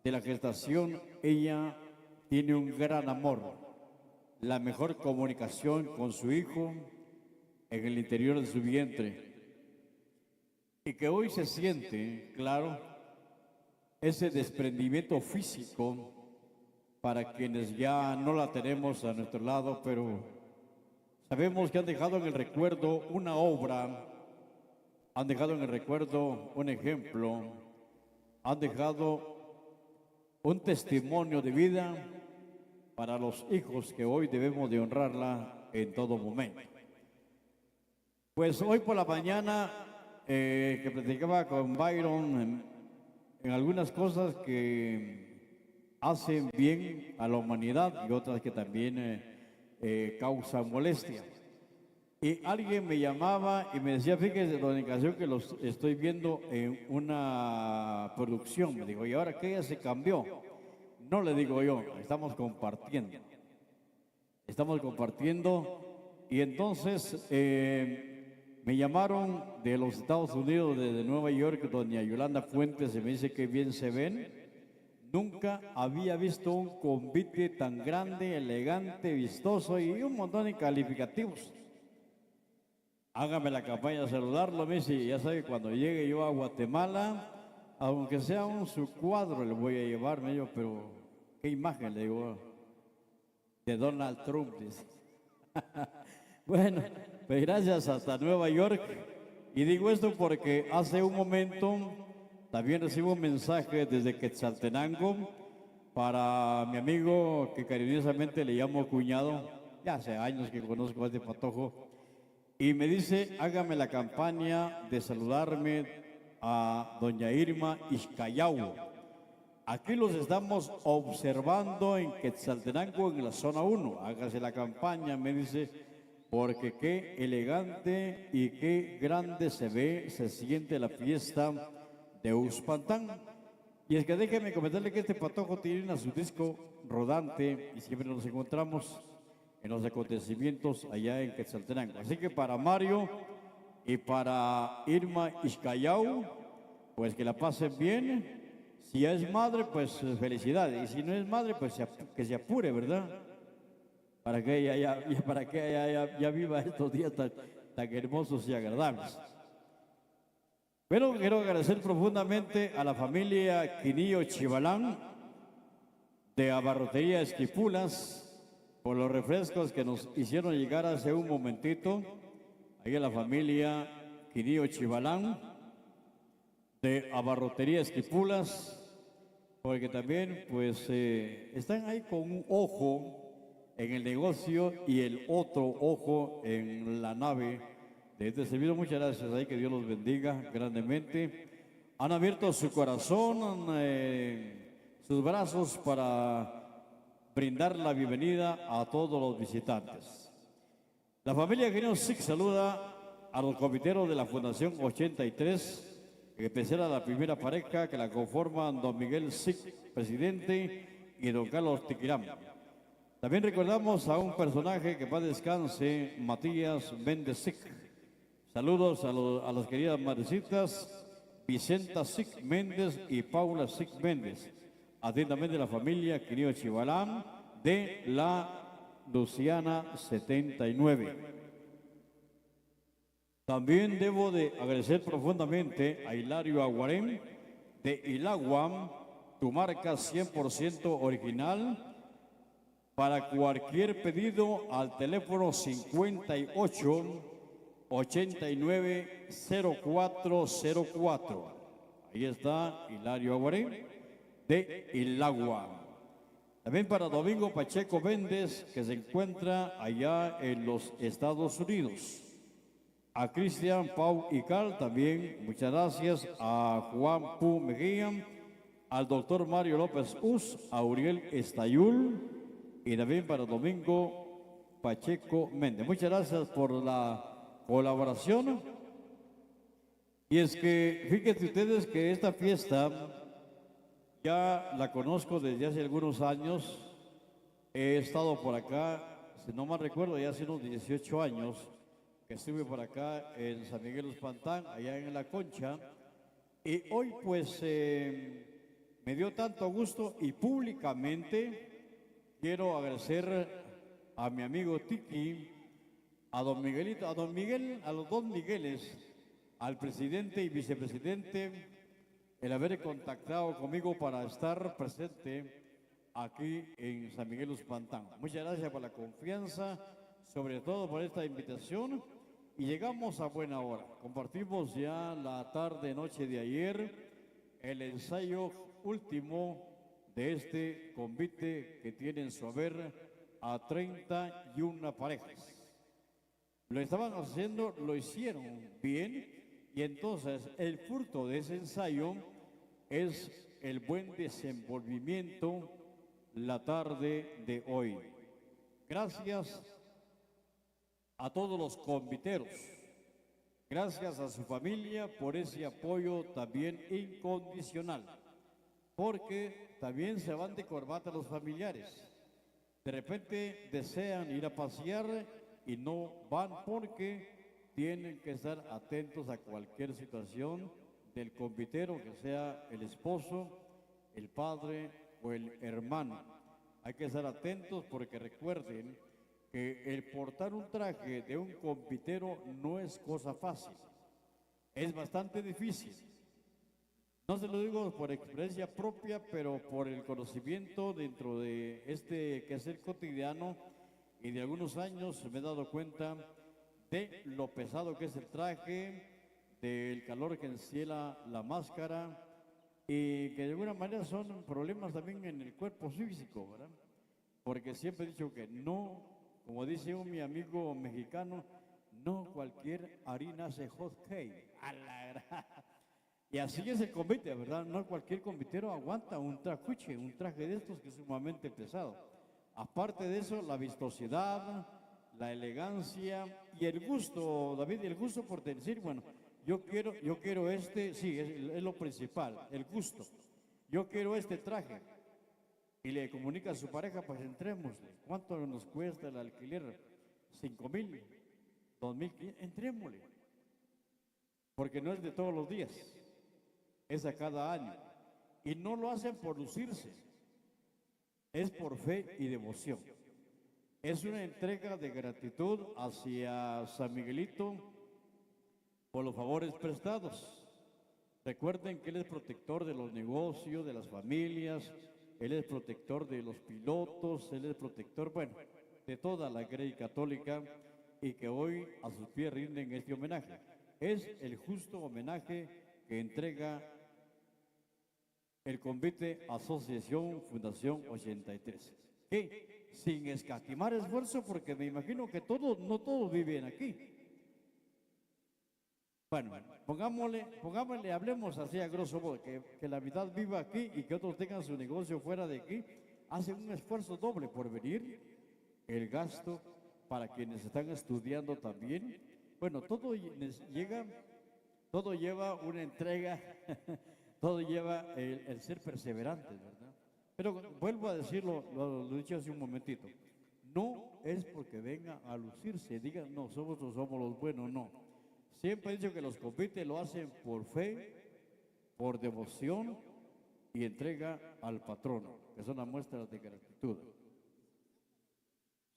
de la gestación ella tiene un gran amor, la mejor comunicación con su hijo en el interior de su vientre, y que hoy se siente, claro, ese desprendimiento físico para quienes ya no la tenemos a nuestro lado, pero sabemos que han dejado en el recuerdo una obra, han dejado en el recuerdo un ejemplo, han dejado un testimonio de vida para los hijos que hoy debemos de honrarla en todo momento. Pues hoy por la mañana que platicaba con Byron en algunas cosas que hacen bien a la humanidad y otras que también causan molestia. Y alguien me llamaba y me decía, fíjese, don Encarnación, que los estoy viendo en una producción. Me digo, ¿y ahora qué? Ya se cambió. No, le digo yo, estamos compartiendo. Estamos compartiendo y entonces me llamaron de los Estados Unidos, de Nueva York, doña Yolanda Fuentes, y me dice que bien se ven. Nunca había visto un convite tan grande, elegante, vistoso y un montón de calificativos. Hágame la campaña de saludarlo, me dice, ya sabe, cuando llegue yo a Guatemala, aunque sea su cuadro le voy a llevar, me dijo, pero ¿qué imagen? Le digo, de Donald Trump, dice. Bueno, pues gracias hasta Nueva York. Y digo esto porque hace un momento también recibo un mensaje desde Quetzaltenango para mi amigo que cariñosamente le llamo cuñado, ya hace años que conozco a este patojo, y me dice, hágame la campaña de saludarme a doña Irma Izcayau. Aquí los estamos observando en Quetzaltenango, en la zona 1. Hágase la campaña, me dice, porque qué elegante y qué grande se ve, se siente la fiesta de Uspantán. Y es que déjeme comentarle que este patojo tiene su disco rodante y siempre nos encontramos en los acontecimientos allá en Quetzaltenango. Así que para Mario y para Irma Izcayau, pues que la pasen bien. Si ya es madre, pues felicidades. Y si no es madre, pues que se apure, ¿verdad? Para que ella ya viva estos días tan hermosos y agradables. Bueno, quiero agradecer profundamente a la familia Quinillo Chivalán de Abarrotería Esquipulas por los refrescos que nos hicieron llegar hace un momentito. Ahí a la familia Quinillo Chivalán de Abarrotería Esquipulas, porque también pues están ahí con un ojo en el negocio y el otro ojo en la nave de este servicio. Muchas gracias, ahí que Dios los bendiga grandemente. Han abierto su corazón, sus brazos para brindar la bienvenida a todos los visitantes. La familia Quinillo SIC saluda a los comiteros de la Fundación 83, en especial a la primera pareja que la conforman don Miguel SIC, presidente, y don Carlos Tiquirán. También recordamos a un personaje que va descanse, Matías Méndez SIC. Saludos a las queridas madrecitas Vicenta SIC Méndez y Paula SIC Méndez. Atentamente la familia Quinillo Chivalán de la Luciana 79. También debo de agradecer profundamente a Hilario Aguarén de Ilaguam, tu marca 100% original, para cualquier pedido al teléfono 58 89 0404. Ahí está Hilario Aguarén de Ilaguam. También para Domingo Pacheco Méndez, que se encuentra allá en los Estados Unidos. A Cristian, Pau y Carl también, muchas gracias. A Juan Pu Mejía, al doctor Mario López Uz, a Uriel Estayul y también para Domingo Pacheco Méndez. Muchas gracias por la colaboración. Y es que fíjense ustedes que esta fiesta ya la conozco desde hace algunos años. He estado por acá, si no mal recuerdo, ya hace unos 18 años que estuve por acá en San Miguel Uspantán, allá en La Concha, y hoy pues me dio tanto gusto y públicamente quiero agradecer a mi amigo Tiki, a don Miguelito, a don Miguel, a los dos Migueles, al presidente y vicepresidente, el haber contactado conmigo para estar presente aquí en San Miguel Uspantán. Muchas gracias por la confianza, sobre todo por esta invitación. Y llegamos a buena hora. Compartimos ya la tarde, noche de ayer, el ensayo último de este convite que tiene en su haber a 31 parejas. Lo estaban haciendo, lo hicieron bien, y entonces el fruto de ese ensayo es el buen desenvolvimiento la tarde de hoy. Gracias a todos los conviteros, gracias a su familia por ese apoyo también incondicional, porque también se van de corbata los familiares. De repente desean ir a pasear y no van porque tienen que estar atentos a cualquier situación del convitero, que sea el esposo, el padre o el hermano. Hay que estar atentos porque recuerden que el portar un traje de un convitero no es cosa fácil, es bastante difícil. No se lo digo por experiencia propia, pero por el conocimiento dentro de este quehacer cotidiano y de algunos años me he dado cuenta de lo pesado que es el traje, del calor que encierra la máscara y que de alguna manera son problemas también en el cuerpo físico, ¿verdad? Porque siempre he dicho que no como dice mi amigo mexicano, no cualquier harina hace hot cake. A la Y así es el convite, ¿verdad? No cualquier convitero aguanta un tracuche, un traje de estos que es sumamente pesado. Aparte de eso, la vistosidad, la elegancia y el gusto, David, el gusto por decir, bueno, yo quiero este, sí, es lo principal, el gusto. Yo quiero este traje. Y le comunica a su pareja, pues entrémosle. ¿Cuánto nos cuesta el alquiler? 5,000, 2,000, entrémosle. Porque no es de todos los días, es a cada año. Y no lo hacen por lucirse, es por fe y devoción. Es una entrega de gratitud hacia San Miguelito por los favores prestados. Recuerden que Él es protector de los negocios, de las familias, Él es protector de los pilotos, Él es protector, bueno, de toda la Grey Católica y que hoy a sus pies rinden este homenaje. Es el justo homenaje que entrega el Convite Asociación Fundación 83. Que sin escatimar esfuerzo, porque me imagino que no todos viven aquí. Bueno, pongámosle, hablemos así a grosso modo, que la mitad viva aquí y que otros tengan su negocio fuera de aquí, hacen un esfuerzo doble por venir, el gasto para quienes están estudiando también. Bueno, todo lleva una entrega, todo lleva el ser perseverantes, ¿verdad? Pero vuelvo a decirlo, lo he dicho hace un momentito, no es porque venga a lucirse, digan, no, somos los buenos, no. Siempre he dicho que los convites lo hacen por fe, por devoción y entrega al patrono, que son las muestras de gratitud.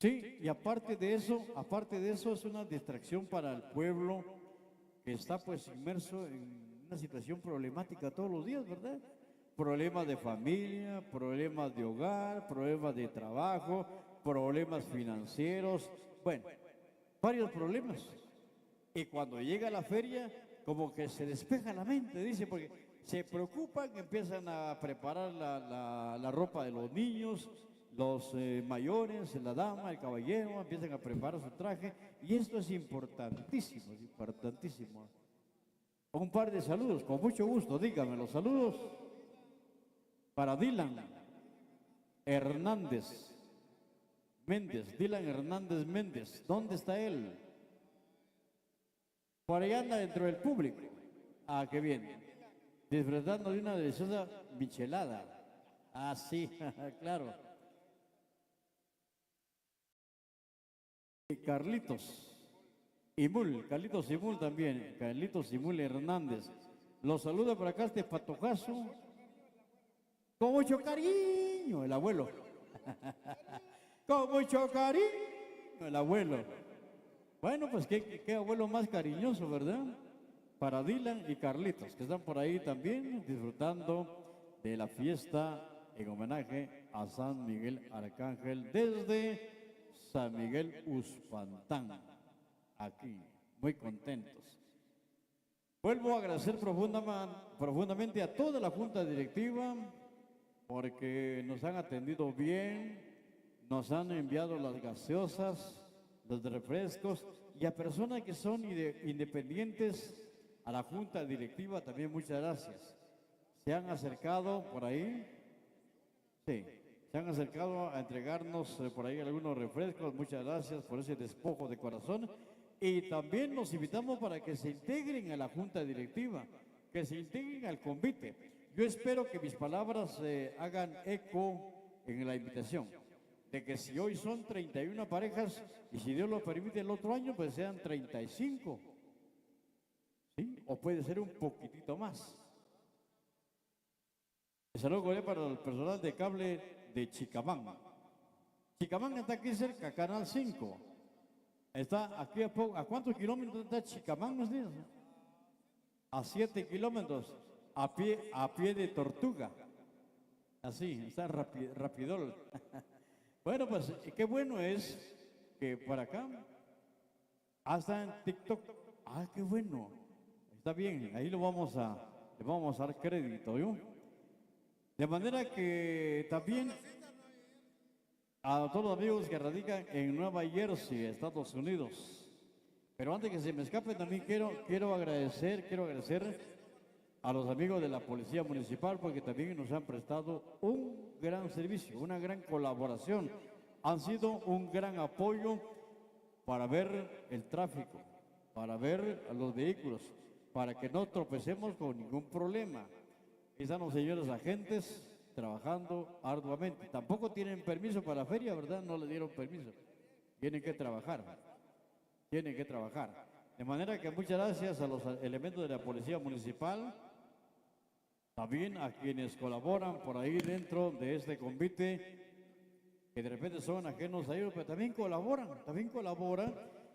Sí, y aparte de eso es una distracción para el pueblo que está pues inmerso en una situación problemática todos los días, ¿verdad? Problemas de familia, problemas de hogar, problemas de trabajo, problemas financieros, bueno, varios problemas. Y cuando llega la feria, como que se despeja la mente, dice, porque se preocupan, empiezan a preparar la ropa de los niños, los mayores, la dama, el caballero, empiezan a preparar su traje, y esto es importantísimo, es importantísimo. Un par de saludos, con mucho gusto, díganme los saludos para Dylan Hernández Méndez, Dylan Hernández Méndez, ¿dónde está él? Por ahí anda dentro del público. Ah, qué bien. Disfrutando de una deliciosa michelada. Ah, sí, claro. Y Carlitos Imul también. Carlitos Imul Hernández. Los saluda por acá este patojazo. Con mucho cariño, el abuelo. Con mucho cariño, el abuelo. Bueno, pues qué abuelo más cariñoso, ¿verdad? Para Dylan y Carlitos, que están por ahí también disfrutando de la fiesta en homenaje a San Miguel Arcángel desde San Miguel Uspantán, aquí, muy contentos. Vuelvo a agradecer profundamente a toda la Junta Directiva porque nos han atendido bien, nos han enviado las gaseosas, los refrescos, y a personas que son independientes a la Junta Directiva también muchas gracias. Se han acercado por ahí, sí, se han acercado a entregarnos por ahí algunos refrescos, muchas gracias por ese despojo de corazón, y también los invitamos para que se integren a la Junta Directiva, que se integren al convite. Yo espero que mis palabras hagan eco en la invitación. De que si hoy son 31 parejas y si Dios lo permite el otro año, pues sean 35. ¿Sí? O puede ser un poquitito más. Saludo cordial para el personal de cable de Chicamán. Chicamán está aquí cerca, Canal 5. Está aquí ¿a cuántos kilómetros está Chicamán? A 7 kilómetros, a pie de tortuga. Así, está rapidol. Bueno, pues qué bueno es que por acá, hasta en TikTok, qué bueno, está bien, ahí le vamos a dar crédito, ¿yo? De manera que también a todos los amigos que radican en Nueva Jersey, Estados Unidos. Pero antes que se me escape, también quiero agradecer a los amigos de la Policía Municipal porque también nos han prestado un gran servicio, una gran colaboración. Han sido un gran apoyo para ver el tráfico, para ver a los vehículos, para que no tropecemos con ningún problema. Ahí están los señores agentes trabajando arduamente. Tampoco tienen permiso para la feria, ¿verdad? No les dieron permiso. Tienen que trabajar. De manera que muchas gracias a los elementos de la Policía Municipal, también a quienes colaboran por ahí dentro de este convite, que de repente son ajenos a ellos, pero también colaboran,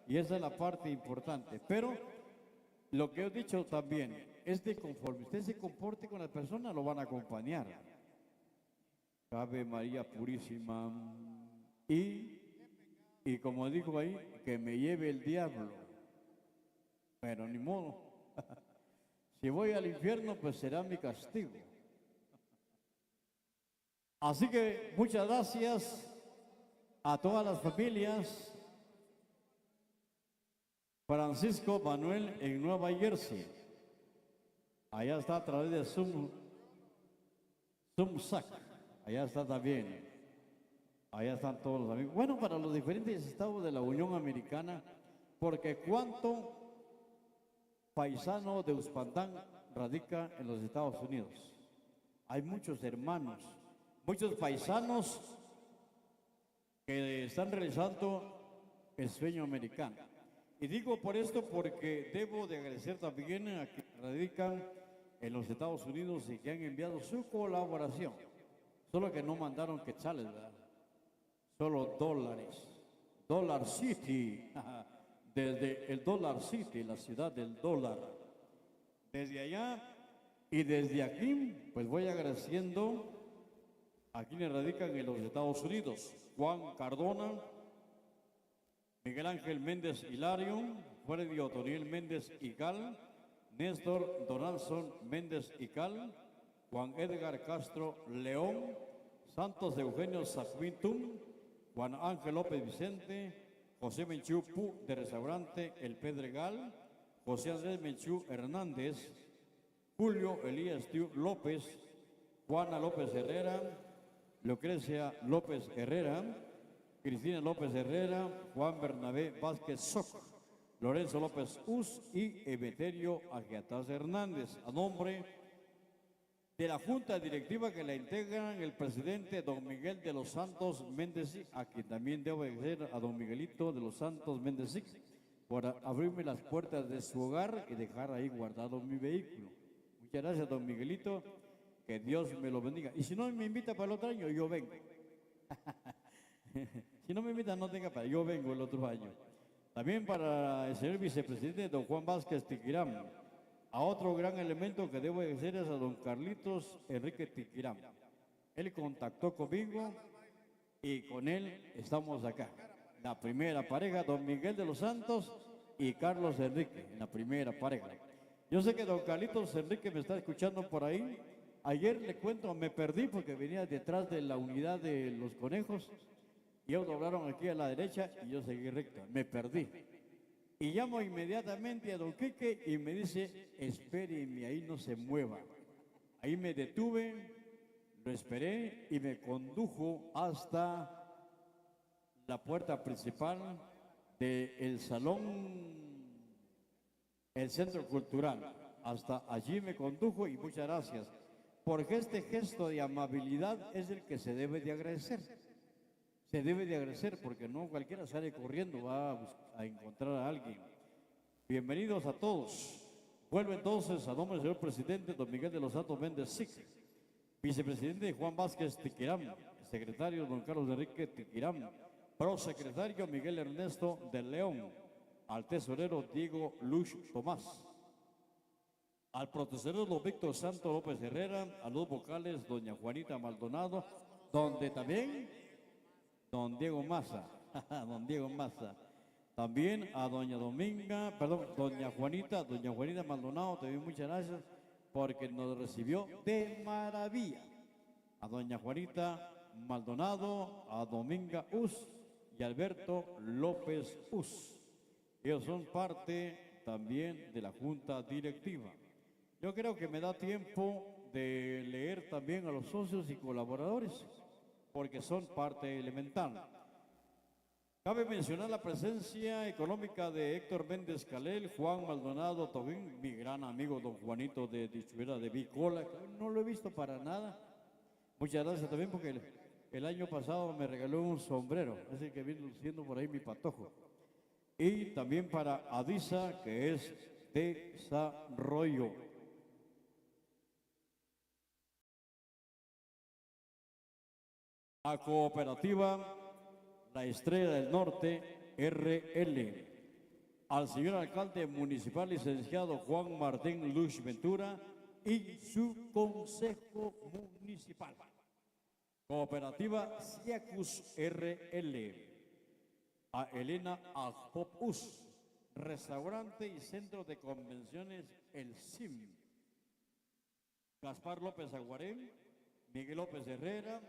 y esa es la parte importante. Pero lo que he dicho también es de conforme usted se comporte con la persona, lo van a acompañar. Ave María Purísima. Y como dijo ahí, que me lleve el diablo. Pero ni modo. Si voy al infierno, pues será mi castigo. Así que muchas gracias a todas las familias. Francisco Manuel en Nueva Jersey. Allá está a través de Zoom-Sac. Allá está también. Allá están todos los amigos. Bueno, para los diferentes estados de la Unión Americana, porque cuánto paisano de Uspantán radica en los Estados Unidos. Hay muchos hermanos, muchos paisanos que están realizando el sueño americano. Y digo por esto porque debo de agradecer también a quienes radican en los Estados Unidos y que han enviado su colaboración. Solo que no mandaron quetzales, ¿verdad? Solo dólares. Dollar City, desde el Dollar City, la ciudad del dólar. Desde allá y desde aquí, pues voy agradeciendo a quienes radican en los Estados Unidos. Juan Cardona, Miguel Ángel Méndez Hilario, Freddy Otoniel Méndez Ical, Néstor Donaldson Méndez Ical, Juan Edgar Castro León, Santos Eugenio Sacmintum, Juan Ángel López Vicente, José Menchú Pu de Restaurante El Pedregal, José Andrés Menchú Hernández, Julio Elías Tiu López, Juana López Herrera, Lucrecia López Herrera, Cristina López Herrera, Juan Bernabé Vázquez Soc, Lorenzo López Uz y Emeterio Agiataz Hernández, a nombre de la Junta Directiva que la integran el presidente don Miguel de los Santos Méndez, a quien también debo agradecer a don Miguelito de los Santos Méndez por abrirme las puertas de su hogar y dejar ahí guardado mi vehículo. Muchas gracias, don Miguelito, que Dios me lo bendiga. Y si no me invita para el otro año, yo vengo. Si no me invita, no tenga para, yo vengo el otro año. También para el señor vicepresidente don Juan Vázquez Tiquirán. A otro gran elemento que debo agradecer es a don Carlitos Enrique Tiquirán. Él contactó conmigo y con él estamos acá. La primera pareja, don Miguel de los Santos y Carlos Enrique, en la primera pareja. Yo sé que don Carlitos Enrique me está escuchando por ahí. Ayer le cuento, me perdí porque venía detrás de la unidad de los conejos y ellos doblaron aquí a la derecha y yo seguí recto. Me perdí. Y llamo inmediatamente a don Quique y me dice, espéreme, ahí no se mueva. Ahí me detuve, lo esperé y me condujo hasta la puerta principal del salón, el centro cultural. Hasta allí me condujo y muchas gracias. Porque este gesto de amabilidad es el que se debe de agradecer. Se debe de agradecer porque no cualquiera sale corriendo, va a encontrar a alguien. Bienvenidos a todos. Vuelvo entonces a nombre del señor presidente don Miguel de los Santos Méndez Sic, vicepresidente Juan Vázquez Tiquirán, secretario don Carlos Enrique Tiquirán, prosecretario Miguel Ernesto de León, al tesorero Diego Luch Tomás, al protesorero don Víctor Santo López Herrera, a los vocales doña Juanita Maldonado, donde también don Diego Maza, don Diego Maza. También a doña doña Juanita Maldonado, también muchas gracias porque nos recibió de maravilla. A doña Juanita Maldonado, a Dominga Us y Alberto López Us. Ellos son parte también de la junta directiva. Yo creo que me da tiempo de leer también a los socios y colaboradores, porque son parte elemental. Cabe mencionar la presencia económica de Héctor Méndez Calel, Juan Maldonado Tobín, mi gran amigo don Juanito de Dichuela de Bicola, que no lo he visto para nada. Muchas gracias también porque el año pasado me regaló un sombrero, ese que viene luciendo por ahí mi patojo. Y también para Adisa, que es Desarrollo. A Cooperativa La Estrella del Norte, RL. Al señor alcalde municipal, licenciado Juan Martín Luz Ventura, y su consejo municipal. Cooperativa Ciacus RL. A Elena Ajopus, restaurante y centro de convenciones El CIM. Gaspar López Aguarén, Miguel López Herrera,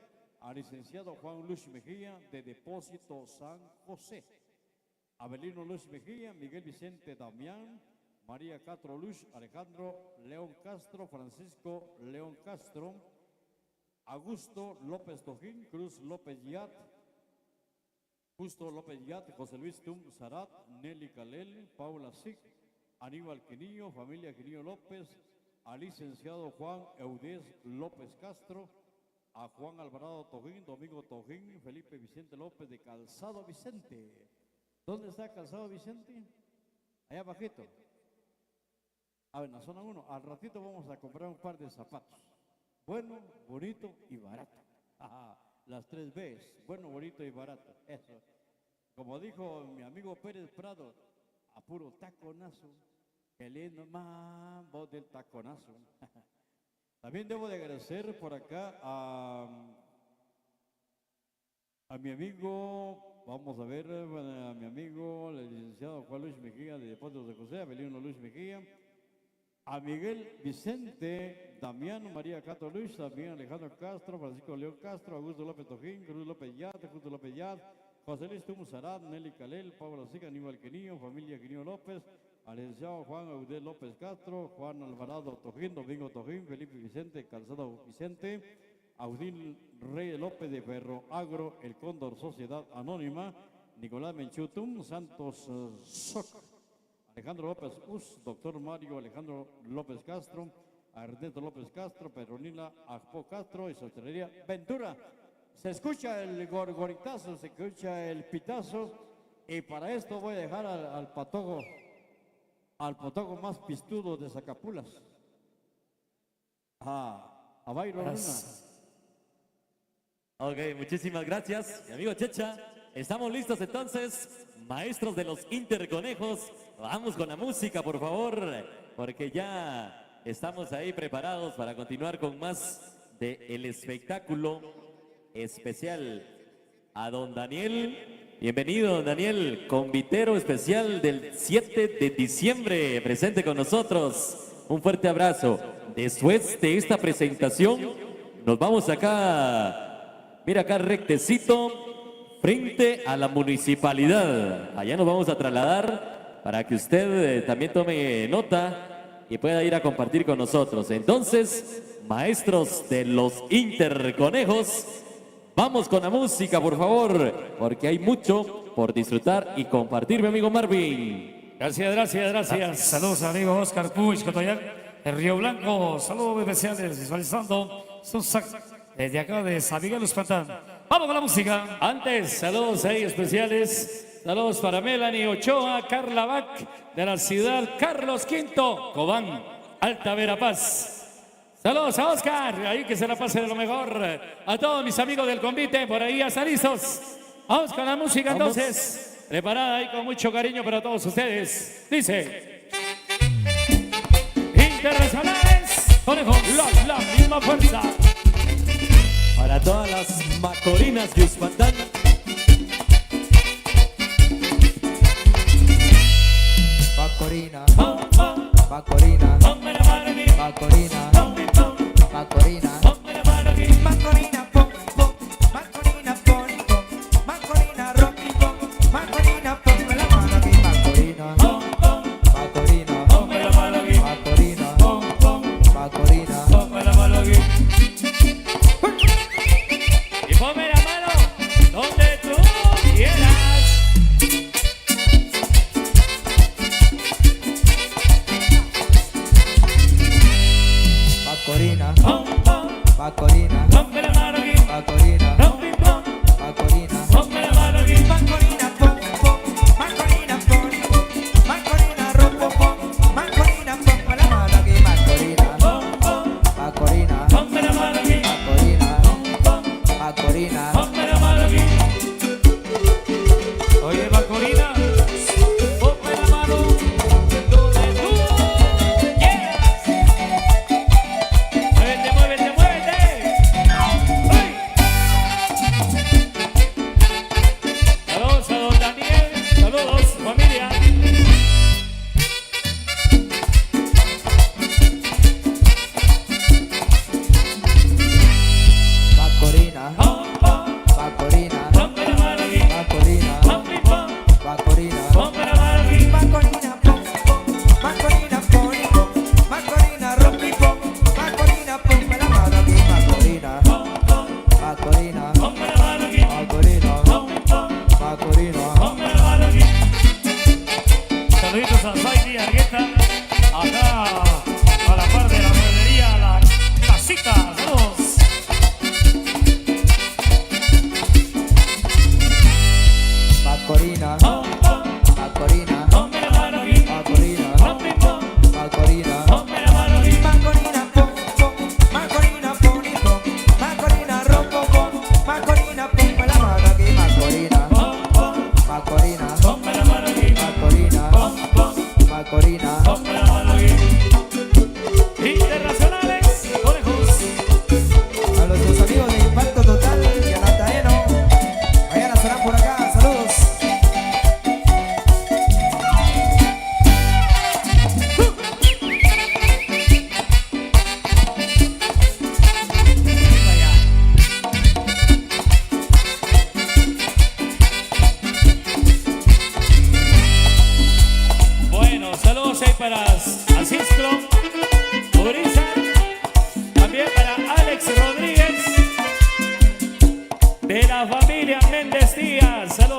al licenciado Juan Luis Mejía de Depósito San José, Abelino Luis Mejía, Miguel Vicente Damián, María Castro Luz, Alejandro León Castro, Francisco León Castro, Augusto López Tojín, Cruz López Yat, Justo López Yat, José Luis Tum Zarat, Nelly Calel, Paula Sic, Aníbal Quinillo, familia Quinillo López, al licenciado Juan Eudés López Castro, a Juan Alvarado Tojín, Domingo Tojín, Felipe Vicente López de Calzado Vicente. ¿Dónde está Calzado Vicente? Allá abajito. A ver, en la zona 1. Al ratito vamos a comprar un par de zapatos. Bueno, bonito y barato. Ajá, las 3 Bs. Bueno, bonito y barato. Eso. Como dijo mi amigo Pérez Prado, a puro taconazo. Qué lindo mambo del taconazo. También debo de agradecer por acá a mi amigo, vamos a ver, a mi amigo, el licenciado Juan Luis Mejía de Depósitos de José, Abelino Luis Mejía, a Miguel Vicente, Damián, María Castro Luis, también Alejandro Castro, Francisco León Castro, Augusto López Tojín, Cruz López Yat, Justo López Yat, José Luis Tum Zarat, Nelly Calel, Pablo Sica, Aníbal Quinillo, familia Quinillo López, al licenciado Juan Eudel López Castro, Juan Alvarado Tojín, Domingo Tojín, Felipe Vicente, Calzado Vicente, Audín Rey López de Ferro Agro, El Cóndor Sociedad Anónima, Nicolás Menchutum, Santos Soc, Alejandro López Us, doctor Mario Alejandro López Castro, Ernesto López Castro, Perronila Ajpo Castro y Sostrería Ventura. Se escucha el gorgoritazo, se escucha el pitazo, y para esto voy a dejar al patojo más pistudo de Zacapulas, a Bayro Luna. Ok, muchísimas gracias, mi amigo Checha. Estamos listos entonces, maestros de los interconejos. Vamos con la música, por favor, porque ya estamos ahí preparados para continuar con más del espectáculo especial. A don Daniel, bienvenido don Daniel, convitero especial del 7 de diciembre, presente con nosotros. Un fuerte abrazo. Después de esta presentación, nos vamos acá, mira acá rectecito, frente a la municipalidad. Allá nos vamos a trasladar para que usted también tome nota y pueda ir a compartir con nosotros. Entonces, maestros de los interconejos, vamos con la música, por favor, porque hay mucho por disfrutar y compartir, mi amigo Marvin. Gracias, gracias, gracias. Saludos, amigo Oscar Puig, Cotoyán, de Río Blanco. Saludos especiales, visualizando desde acá de San Miguel Uspantán. Vamos con la música. Antes, saludos ahí especiales. Saludos para Melanie Ochoa, Carla Bach, de la ciudad Carlos V, Cobán, Alta Verapaz. Saludos a Oscar, ahí que se la pase de lo mejor. A todos mis amigos del convite, por ahí ya están listos. Vamos con la música entonces. Preparada ahí con mucho cariño para todos ustedes. Dice: Internacionales, conejos, la misma fuerza. Para todas las macorinas de Uspantán. Macorina, Macorina, Macorina, Macorina, Macorina, pom, pom,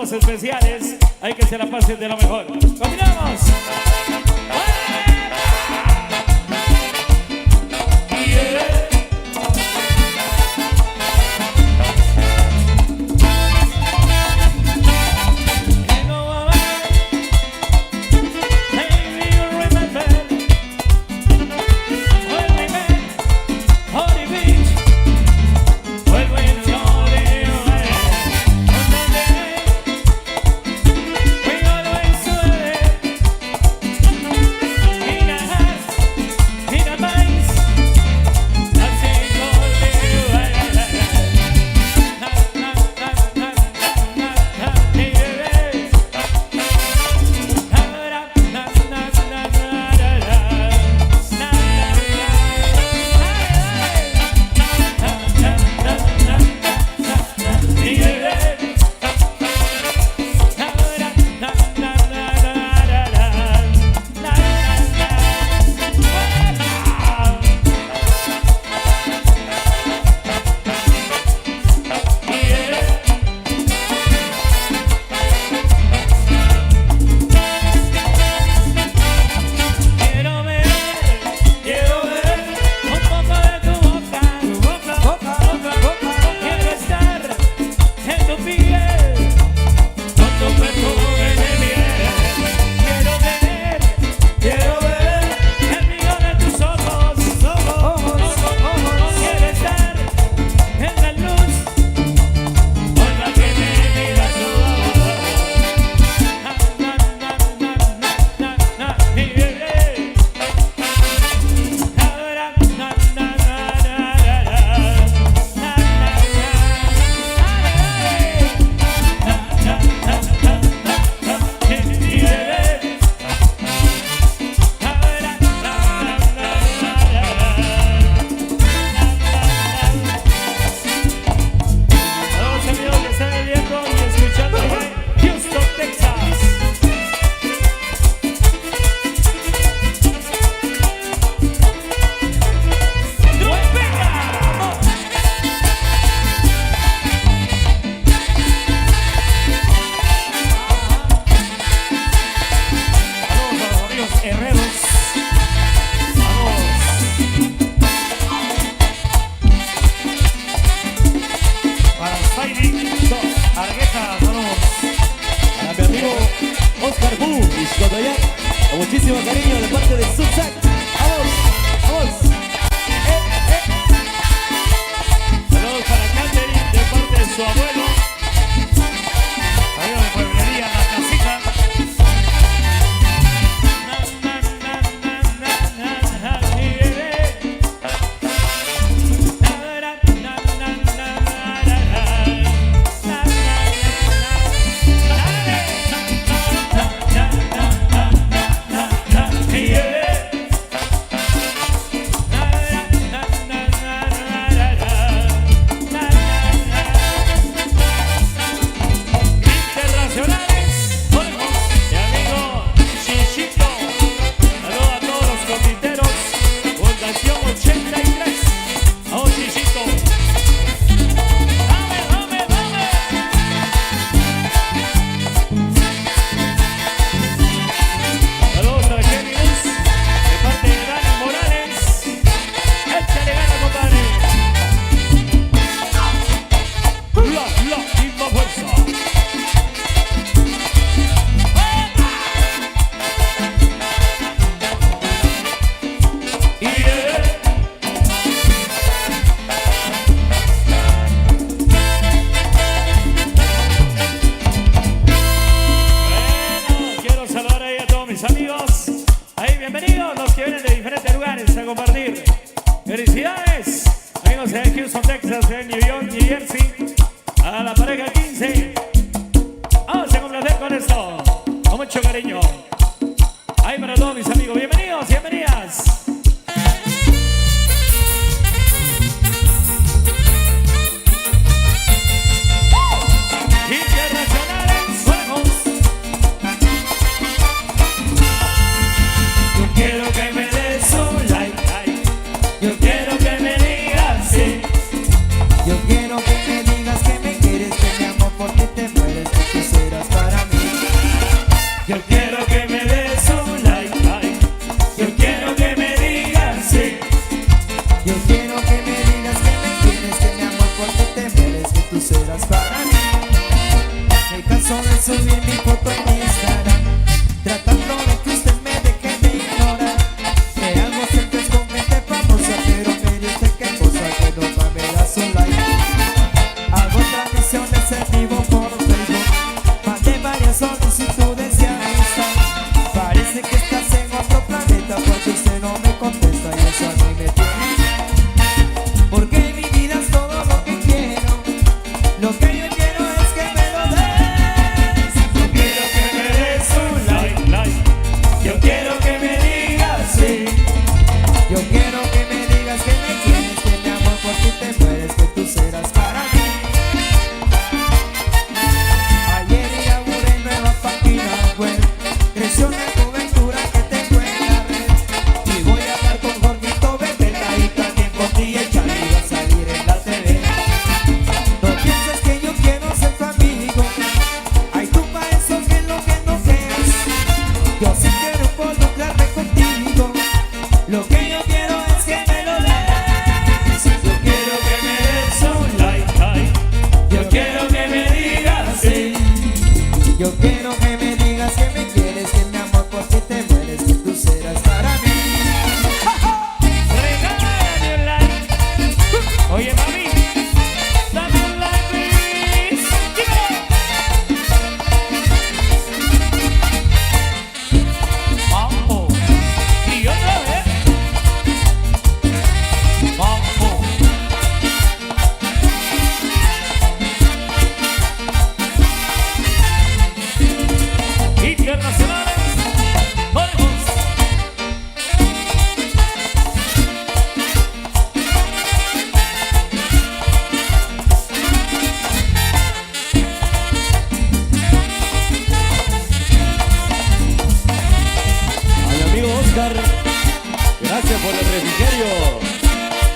saludos especiales. Hay que se la pasen de lo mejor. ¡Continuamos! Con muchísimo cariño de parte de Subsac. ¡Vamos! ¡Vamos! Saludos para Catherine de parte de su abuelo. Amigo de pueblería La Casita. Amigos, ahí bienvenidos los que vienen de diferentes lugares a compartir. Felicidades, amigos de Houston, Texas, en New York, New Jersey, a la pareja 15. Vamos a complacer con esto, con mucho cariño. Ahí para todos mis amigos, bienvenidos, bienvenidas. Internacionales, vamos. Quiero que me des un like, yo quiero que me digas sí. Yo quiero que me digas que me quieres, que mi amor por ti te mueres, que quisieras Yo quiero que me des un like, ay. Yo quiero que me digas sí. Yo quiero que me digas que me quieres, que mi amor por ti te mueres, que tú serás para mí. Me canso de subir mi foto en Instagram, tratando de que usted me deje de ignorar. Me hago selfies con gente famosa, pero me dice que cosa que nunca me das un like. Hago transmisiones en vivo por Facebook, mandé varias solicitudes de amistad. Parece que estás en otro planeta porque usted no me contesta y eso a mí me tiene. Porque en mi vida es todo lo que quiero. Lo que yo quiero es que me lo des. Yo quiero que me des un like, like. Yo quiero que me digas sí. Yo quiero que me digas que me quieres, que mi amor por ti te mueres, que tú serás para mí. Ayer inauguré nueva página web, creció una cobertura que tengo en la red. Y voy a hablar con Jorgito Beteta y también con DJ Charlie va a salir en la TV. No pienses que yo quiero ser tu amigo, ay tú para eso que es lo que no quieres. Yo sí quiero involucrarme contigo, lo que yo quiero es que me lo des. Yo quiero que me des un like, ay. Yo quiero que me digas sí. Yo quiero que me digas que me quieres, que mi amor por ti te mueres, que tú serás para mí. Regálame un like. Oye, mami, dame un like, please. Vamos. Y otra vez. Vamos. Internacionales. Vamos. A mi amigo Oscar, gracias por el refrigerio.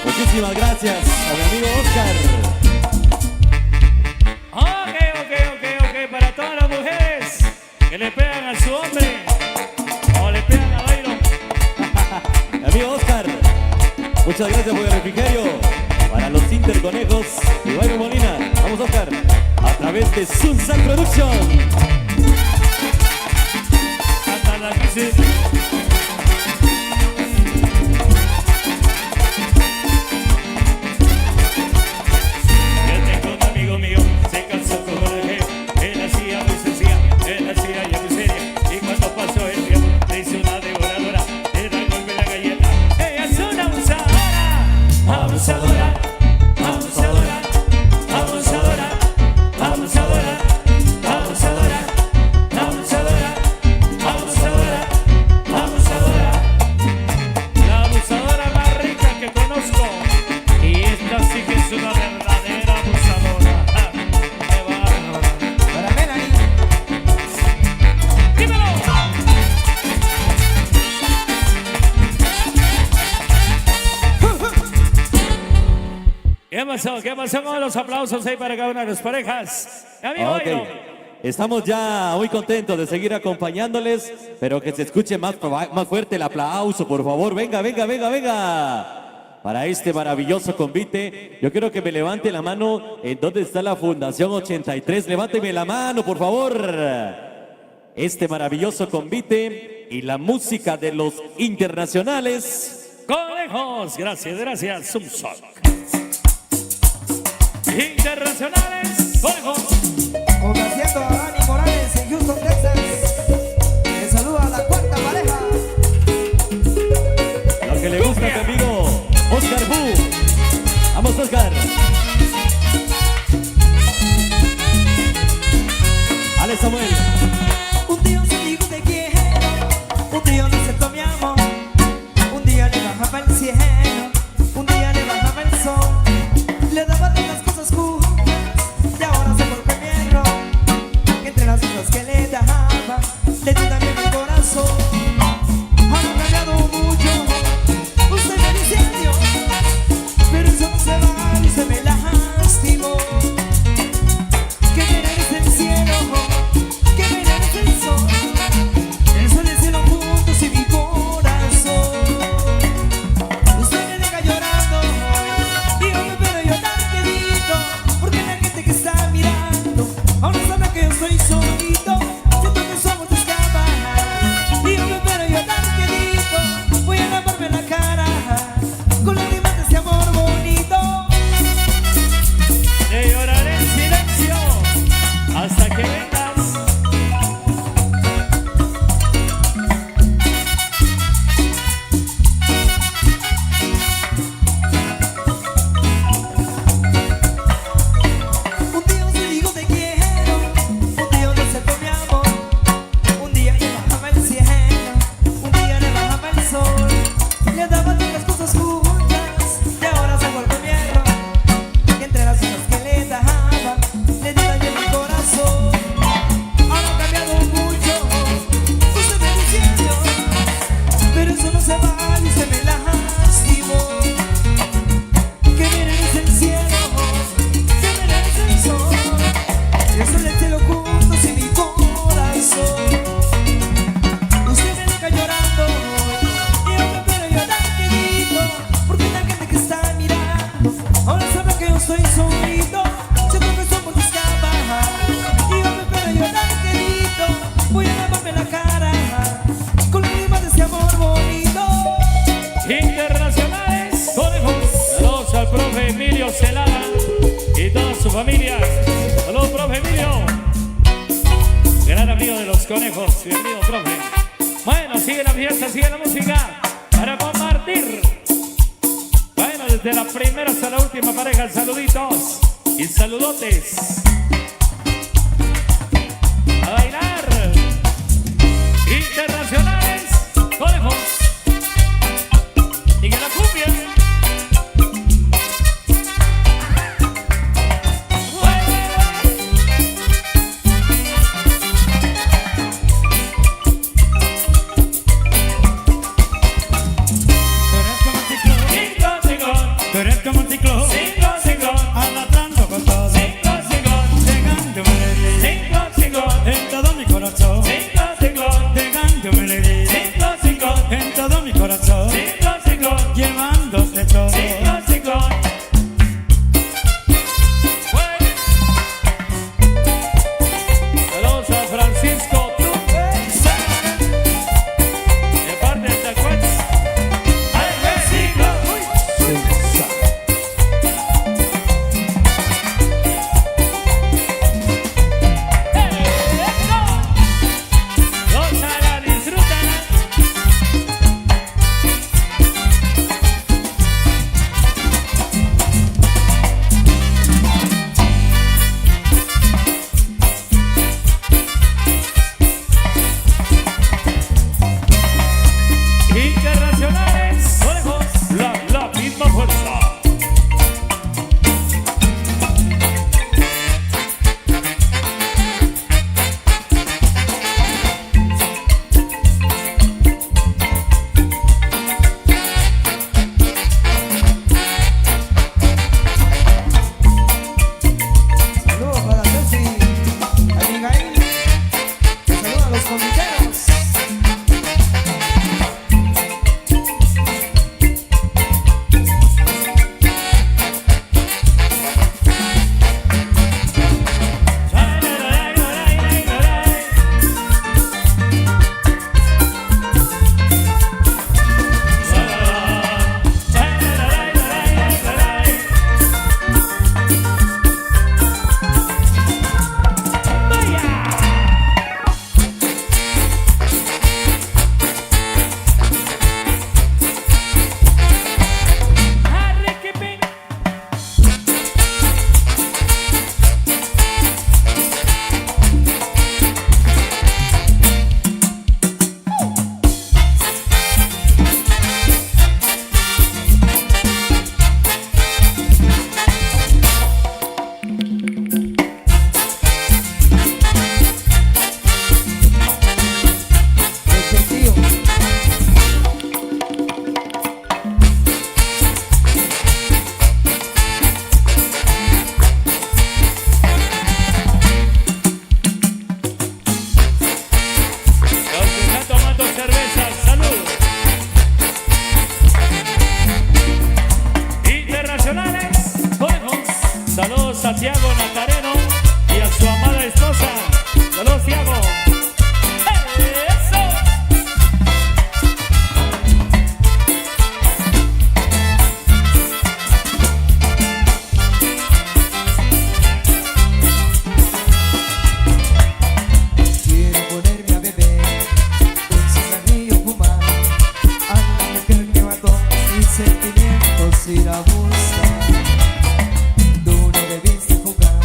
Muchísimas gracias a mi amigo Oscar. Ok. Para todas las mujeres que le pegan a su hombre o le pegan a Byron. Mi amigo Oscar, muchas gracias por el refrigerio. Para los Interconejos y Byron Molina. Vamos, Oscar, a través de Sunsac Production. Hasta la crisis. Yo tengo un amigo mío, se casó con una mujer. Él hacía muy sencilla, él hacía ya muy seria. Y cuando pasó el tiempo, le hizo una devoradora. Le da golpe la galleta. Ella es una abusadora. Abusadora, abusadora, abusadora, abusadora, abusadora, abusadora, abusadora, abusadora. La abusadora más rica que conozco. Y esta sí que es una verdadera abusadora. Ah, ¡qué bárbaro! Para Melanie, ¡Dímelo! ¿Qué pasó con los aplausos ahí para cada una de las parejas? Amigo Ok. Byron. Estamos ya muy contentos de seguir acompañándoles, pero que se escuche más fuerte el aplauso, por favor. Venga. Para este maravilloso convite, yo quiero que me levante la mano. ¿En dónde está la Fundación 83? Levánteme la mano, por favor. Este maravilloso convite y la música de los internacionales. Conejos, gracias, Sumsol. Internacionales, conejos. complaciendo a Dani Morales en Houston, Texas. Le saluda a la cuarta pareja. Lo que le gusta a tu amigo Oscar Bu. Vamos, Oscar. Ale Samuel. Un día se dijo te quiero, un día no aceptó mi amor, un día le bajaba el cielo, un día le bajaba el sol, le daba tantas cosas juntas y ahora se volvió mi error, entre las cosas que le daba familia. Saludos, profe Emilio. Gran amigo de los conejos. Bienvenido, profe. Bueno, sigue la fiesta, sigue la música para compartir. Bueno, desde la primera hasta la última pareja, saluditos y saludotes. A bailar. Internacionales, conejos. Y que la cumbia. Tú eres como un ciclón, arrastrando con todo, dejándome herir en todo mi corazón, dejándome herir en todo mi corazón, llevándote todo. Saludos a Francisco Trucks, de parte de Tacuax. ¡Ay, México! Gózala, disfrútala. Internacionales, conejos, la misma fuerza. Saludos para Ceci, Abigail. Saludos a los comiteros. Efectivo. Los que están tomando cerveza, salud. Internacionales, conejos. Saludos a Tiago Nacareno y a su amada esposa. Saludos, Tiago. ¡Eso! Quiero ponerme a beber, con cigarrillo fumar, a la mujer que mató mis sentimientos y la busca. Tú no debiste jugar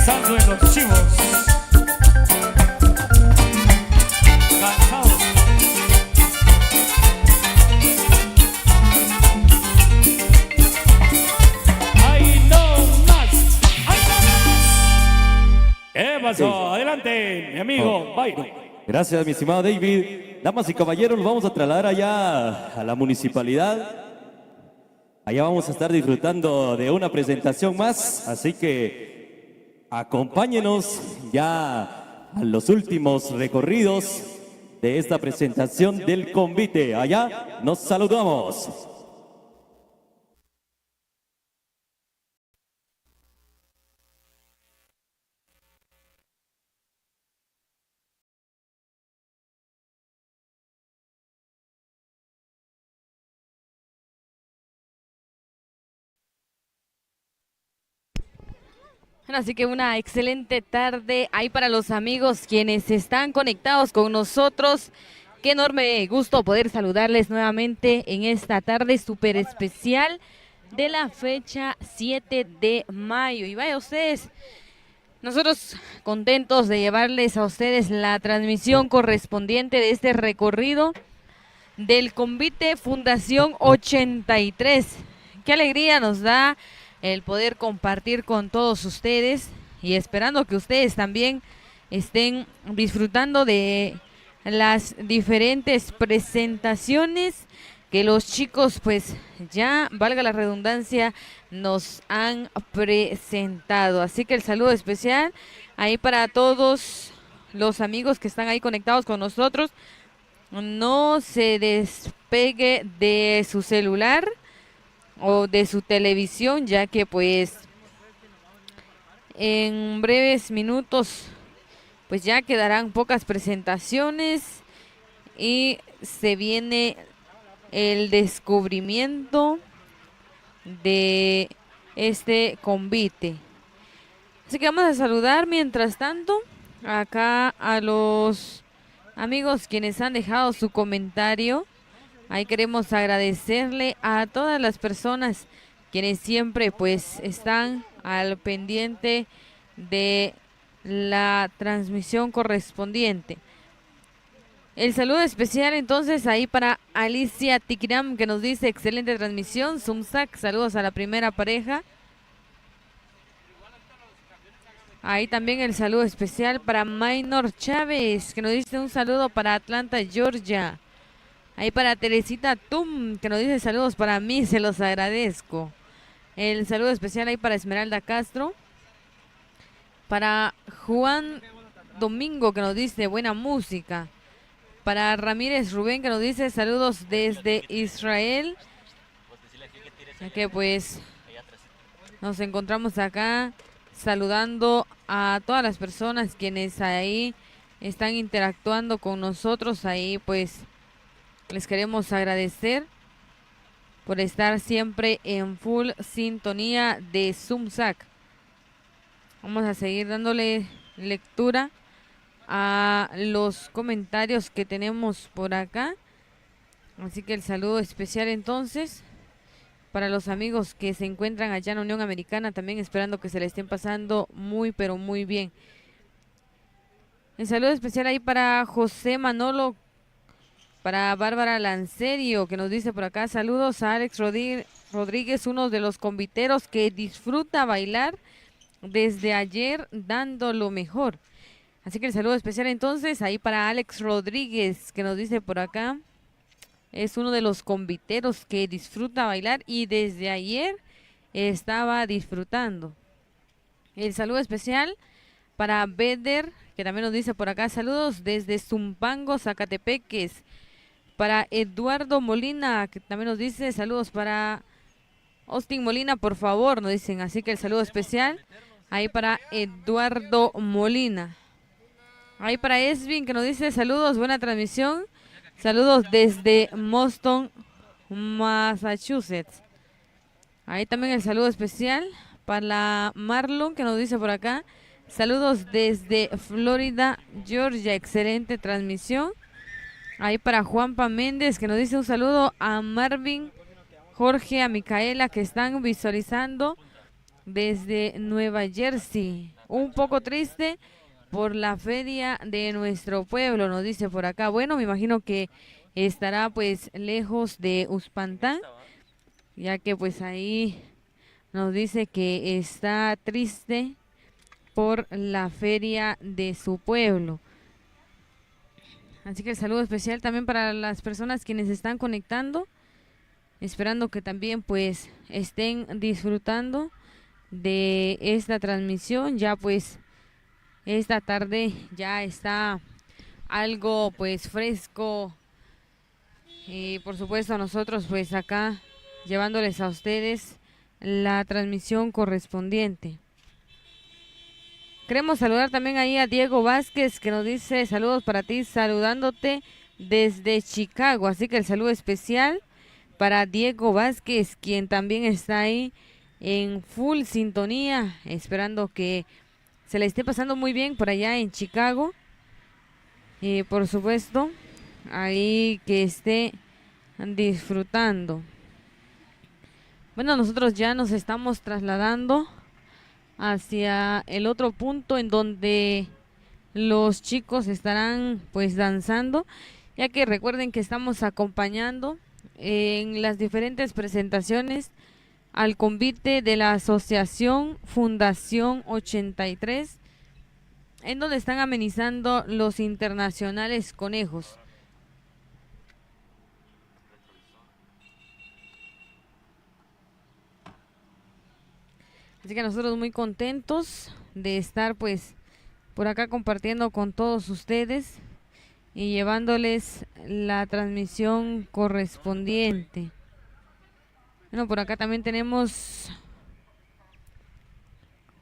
pensando en los chivos. Cansados. ¡Ay, no más! ¡Ay, no más! ¿Qué pasó? Adelante, mi amigo Byron. Gracias, mi estimado David. Damas y caballeros, nos vamos a trasladar allá a la municipalidad. Allá vamos a estar disfrutando de una presentación más, así que acompáñenos ya a los últimos recorridos de esta presentación del convite. Allá nos saludamos. Bueno, así que una excelente tarde ahí para los amigos quienes están conectados con nosotros. Qué enorme gusto poder saludarles nuevamente en esta tarde súper especial de la fecha 7 de mayo. Y vaya ustedes, nosotros contentos de llevarles a ustedes la transmisión correspondiente de este recorrido del convite Fundación 83. Qué alegría nos da el poder compartir con todos ustedes y esperando que ustedes también estén disfrutando de las diferentes presentaciones que los chicos, pues ya, valga la redundancia, nos han presentado. Así que el saludo especial ahí para todos los amigos que están ahí conectados con nosotros. No se despegue de su celular o de su televisión, ya que pues en breves minutos pues ya quedarán pocas presentaciones y se viene el descubrimiento de este convite. Así que vamos a saludar mientras tanto acá a los amigos quienes han dejado su comentario. Ahí queremos agradecerle a todas las personas quienes siempre pues están al pendiente de la transmisión correspondiente. El saludo especial entonces ahí para Alicia Tikiram que nos dice excelente transmisión. Sumsac, saludos a la primera pareja. Ahí también el saludo especial para Maynor Chávez que nos dice un saludo para Atlanta, Georgia. Ahí para Teresita Tum, que nos dice saludos para mí, se los agradezco. El saludo especial ahí para Esmeralda Castro. Para Juan Domingo, que nos dice buena música. Para Ramírez Rubén, que nos dice saludos desde Israel. Ya que pues nos encontramos acá saludando a todas las personas quienes ahí están interactuando con nosotros. Ahí pues les queremos agradecer por estar siempre en full sintonía de Sumsac. Vamos a seguir dándole lectura a los comentarios que tenemos por acá. Así que el saludo especial entonces para los amigos que se encuentran allá en la Unión Americana, también esperando que se le estén pasando muy pero muy bien. El saludo especial ahí para José Manolo, para Bárbara Lancerio, que nos dice por acá, saludos a Alex Rodríguez, uno de los conviteros que disfruta bailar desde ayer dando lo mejor. Así que el saludo especial entonces ahí para Alex Rodríguez, que nos dice por acá, es uno de los conviteros que disfruta bailar y desde ayer estaba disfrutando. El saludo especial para Beder, que también nos dice por acá, saludos desde Zumpango, Zacatepeques. Para Eduardo Molina, que también nos dice saludos para Austin Molina, por favor, nos dicen. Así que el saludo especial ahí para Eduardo Molina. Ahí para Esvin, que nos dice saludos, buena transmisión. Saludos desde Boston, Massachusetts. Ahí también el saludo especial para Marlon, que nos dice por acá, saludos desde Florida, Georgia, excelente transmisión. Ahí para Juanpa Méndez, que nos dice un saludo a Marvin, Jorge, a Micaela, que están visualizando desde Nueva Jersey. un poco triste por la feria de nuestro pueblo, nos dice por acá. Bueno, me imagino que estará pues lejos de Uspantán, ya que pues ahí nos dice que está triste por la feria de su pueblo. Así que el saludo especial también para las personas quienes están conectando, esperando que también pues estén disfrutando de esta transmisión. Ya pues esta tarde ya está algo pues fresco y por supuesto nosotros pues acá llevándoles a ustedes la transmisión correspondiente. Queremos saludar también ahí a Diego Vázquez, que nos dice saludos para ti, saludándote desde Chicago. Así que el saludo especial para Diego Vázquez, quien también está ahí en full sintonía, esperando que se le esté pasando muy bien por allá en Chicago. Y por supuesto, ahí que esté disfrutando. Bueno, nosotros ya nos estamos trasladando hacia el otro punto en donde los chicos estarán pues danzando, ya que recuerden que estamos acompañando en las diferentes presentaciones al convite de la Asociación Fundación 83, en donde están amenizando los internacionales conejos. Así que nosotros muy contentos de estar pues por acá compartiendo con todos ustedes y llevándoles la transmisión correspondiente. Bueno, por acá también tenemos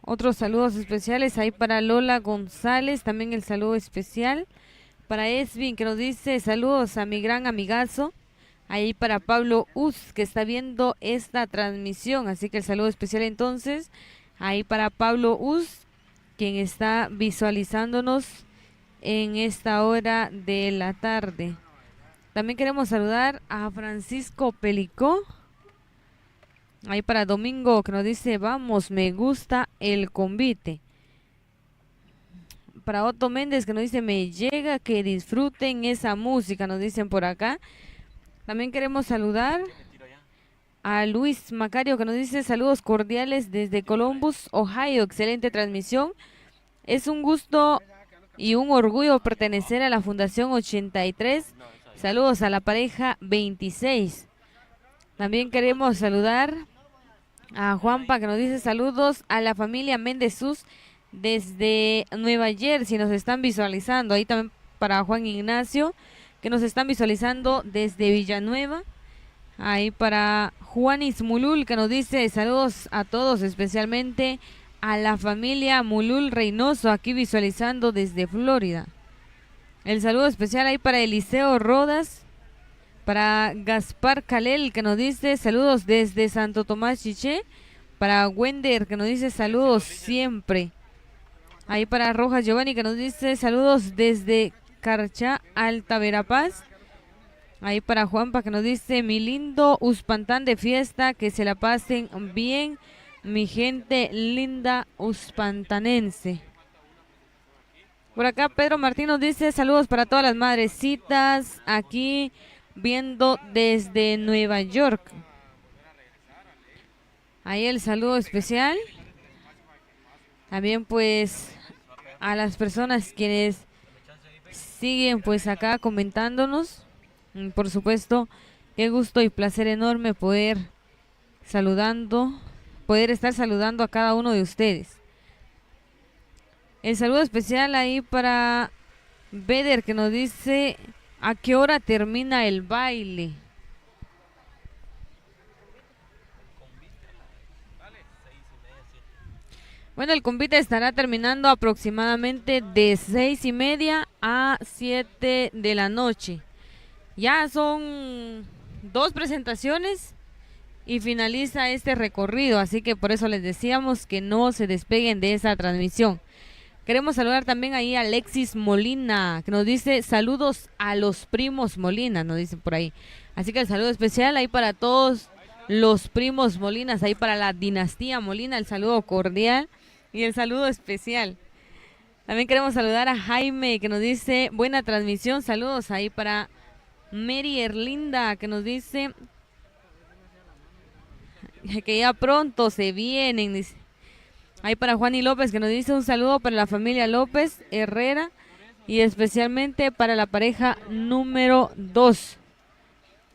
otros saludos especiales ahí para Lola González, también el saludo especial para Esvin, que nos dice saludos a mi gran amigazo. Ahí para Pablo Uz, que está viendo esta transmisión. Así que el saludo especial entonces, ahí para Pablo Uz, quien está visualizándonos en esta hora de la tarde. También queremos saludar a Francisco Pelicó. Ahí para Domingo, que nos dice, vamos, me gusta el convite. Para Otto Méndez, que nos dice, me llega que disfruten esa música, nos dicen por acá. También queremos saludar a Luis Macario, que nos dice saludos cordiales desde Columbus, Ohio. Excelente transmisión. Es un gusto y un orgullo pertenecer a la Fundación 83. Saludos a la pareja 26. También queremos saludar a Juanpa, que nos dice saludos a la familia Méndez Sus desde Nueva Jersey. Nos están visualizando. Ahí también para Juan Ignacio, que nos están visualizando desde Villanueva. Ahí para Juanis Mulul, que nos dice saludos a todos, especialmente a la familia Mulul Reynoso, aquí visualizando desde Florida. El saludo especial ahí para Eliseo Rodas, para Gaspar Calel, que nos dice saludos desde Santo Tomás Chiché, para Wender, que nos dice saludos siempre. Ahí para Rojas Giovanni, que nos dice saludos desde Carchá, Alta Verapaz. Ahí para Juanpa, que nos dice mi lindo Uspantán de fiesta, que se la pasen bien mi gente linda uspantanense. Por acá Pedro Martín nos dice saludos para todas las madrecitas aquí viendo desde Nueva York. Ahí el saludo especial también pues a las personas quienes siguen pues acá comentándonos. Por supuesto, qué gusto y placer enorme poder estar saludando a cada uno de ustedes. El saludo especial ahí para Beder, que nos dice a qué hora termina el baile. Bueno, el convite estará terminando aproximadamente de 6:30 a 7 de la noche. Ya son 2 presentaciones y finaliza este recorrido, así que por eso les decíamos que no se despeguen de esa transmisión. Queremos saludar también ahí a Alexis Molina, que nos dice saludos a los primos Molina, nos dicen por ahí. Así que el saludo especial ahí para todos los primos Molinas, ahí para la dinastía Molina, el saludo cordial. Y el saludo especial. También queremos saludar a Jaime, que nos dice, buena transmisión, saludos ahí para Mary Erlinda, que nos dice que ya pronto se vienen, dice. Ahí para Juani López, que nos dice un saludo para la familia López Herrera y especialmente para la pareja número 2.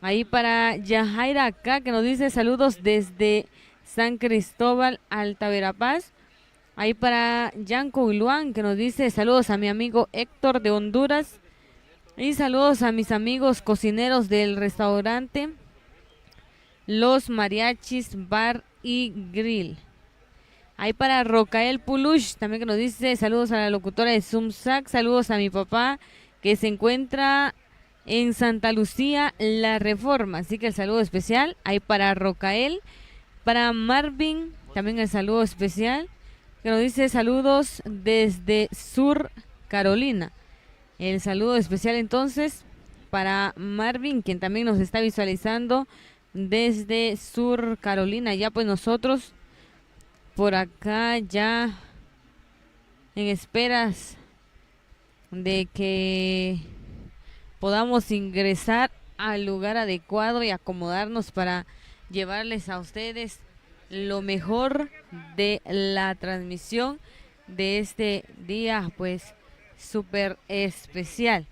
Ahí para Yajaira acá, que nos dice saludos desde San Cristóbal, Alta Verapaz. Ahí para Yanko Uluán, que nos dice saludos a mi amigo Héctor de Honduras. Y saludos a mis amigos cocineros del restaurante Los Mariachis Bar y Grill. Ahí para Rocael Pulush, también que nos dice saludos a la locutora de Zumsac, saludos a mi papá que se encuentra en Santa Lucía, La Reforma. Así que el saludo especial ahí para Rocael, para Marvin, también el saludo especial que nos dice saludos desde Sur Carolina. El saludo especial entonces para Marvin, quien también nos está visualizando desde Sur Carolina. Ya pues nosotros por acá ya en esperas de que podamos ingresar al lugar adecuado y acomodarnos para llevarles a ustedes lo mejor de la transmisión de este día pues súper especial.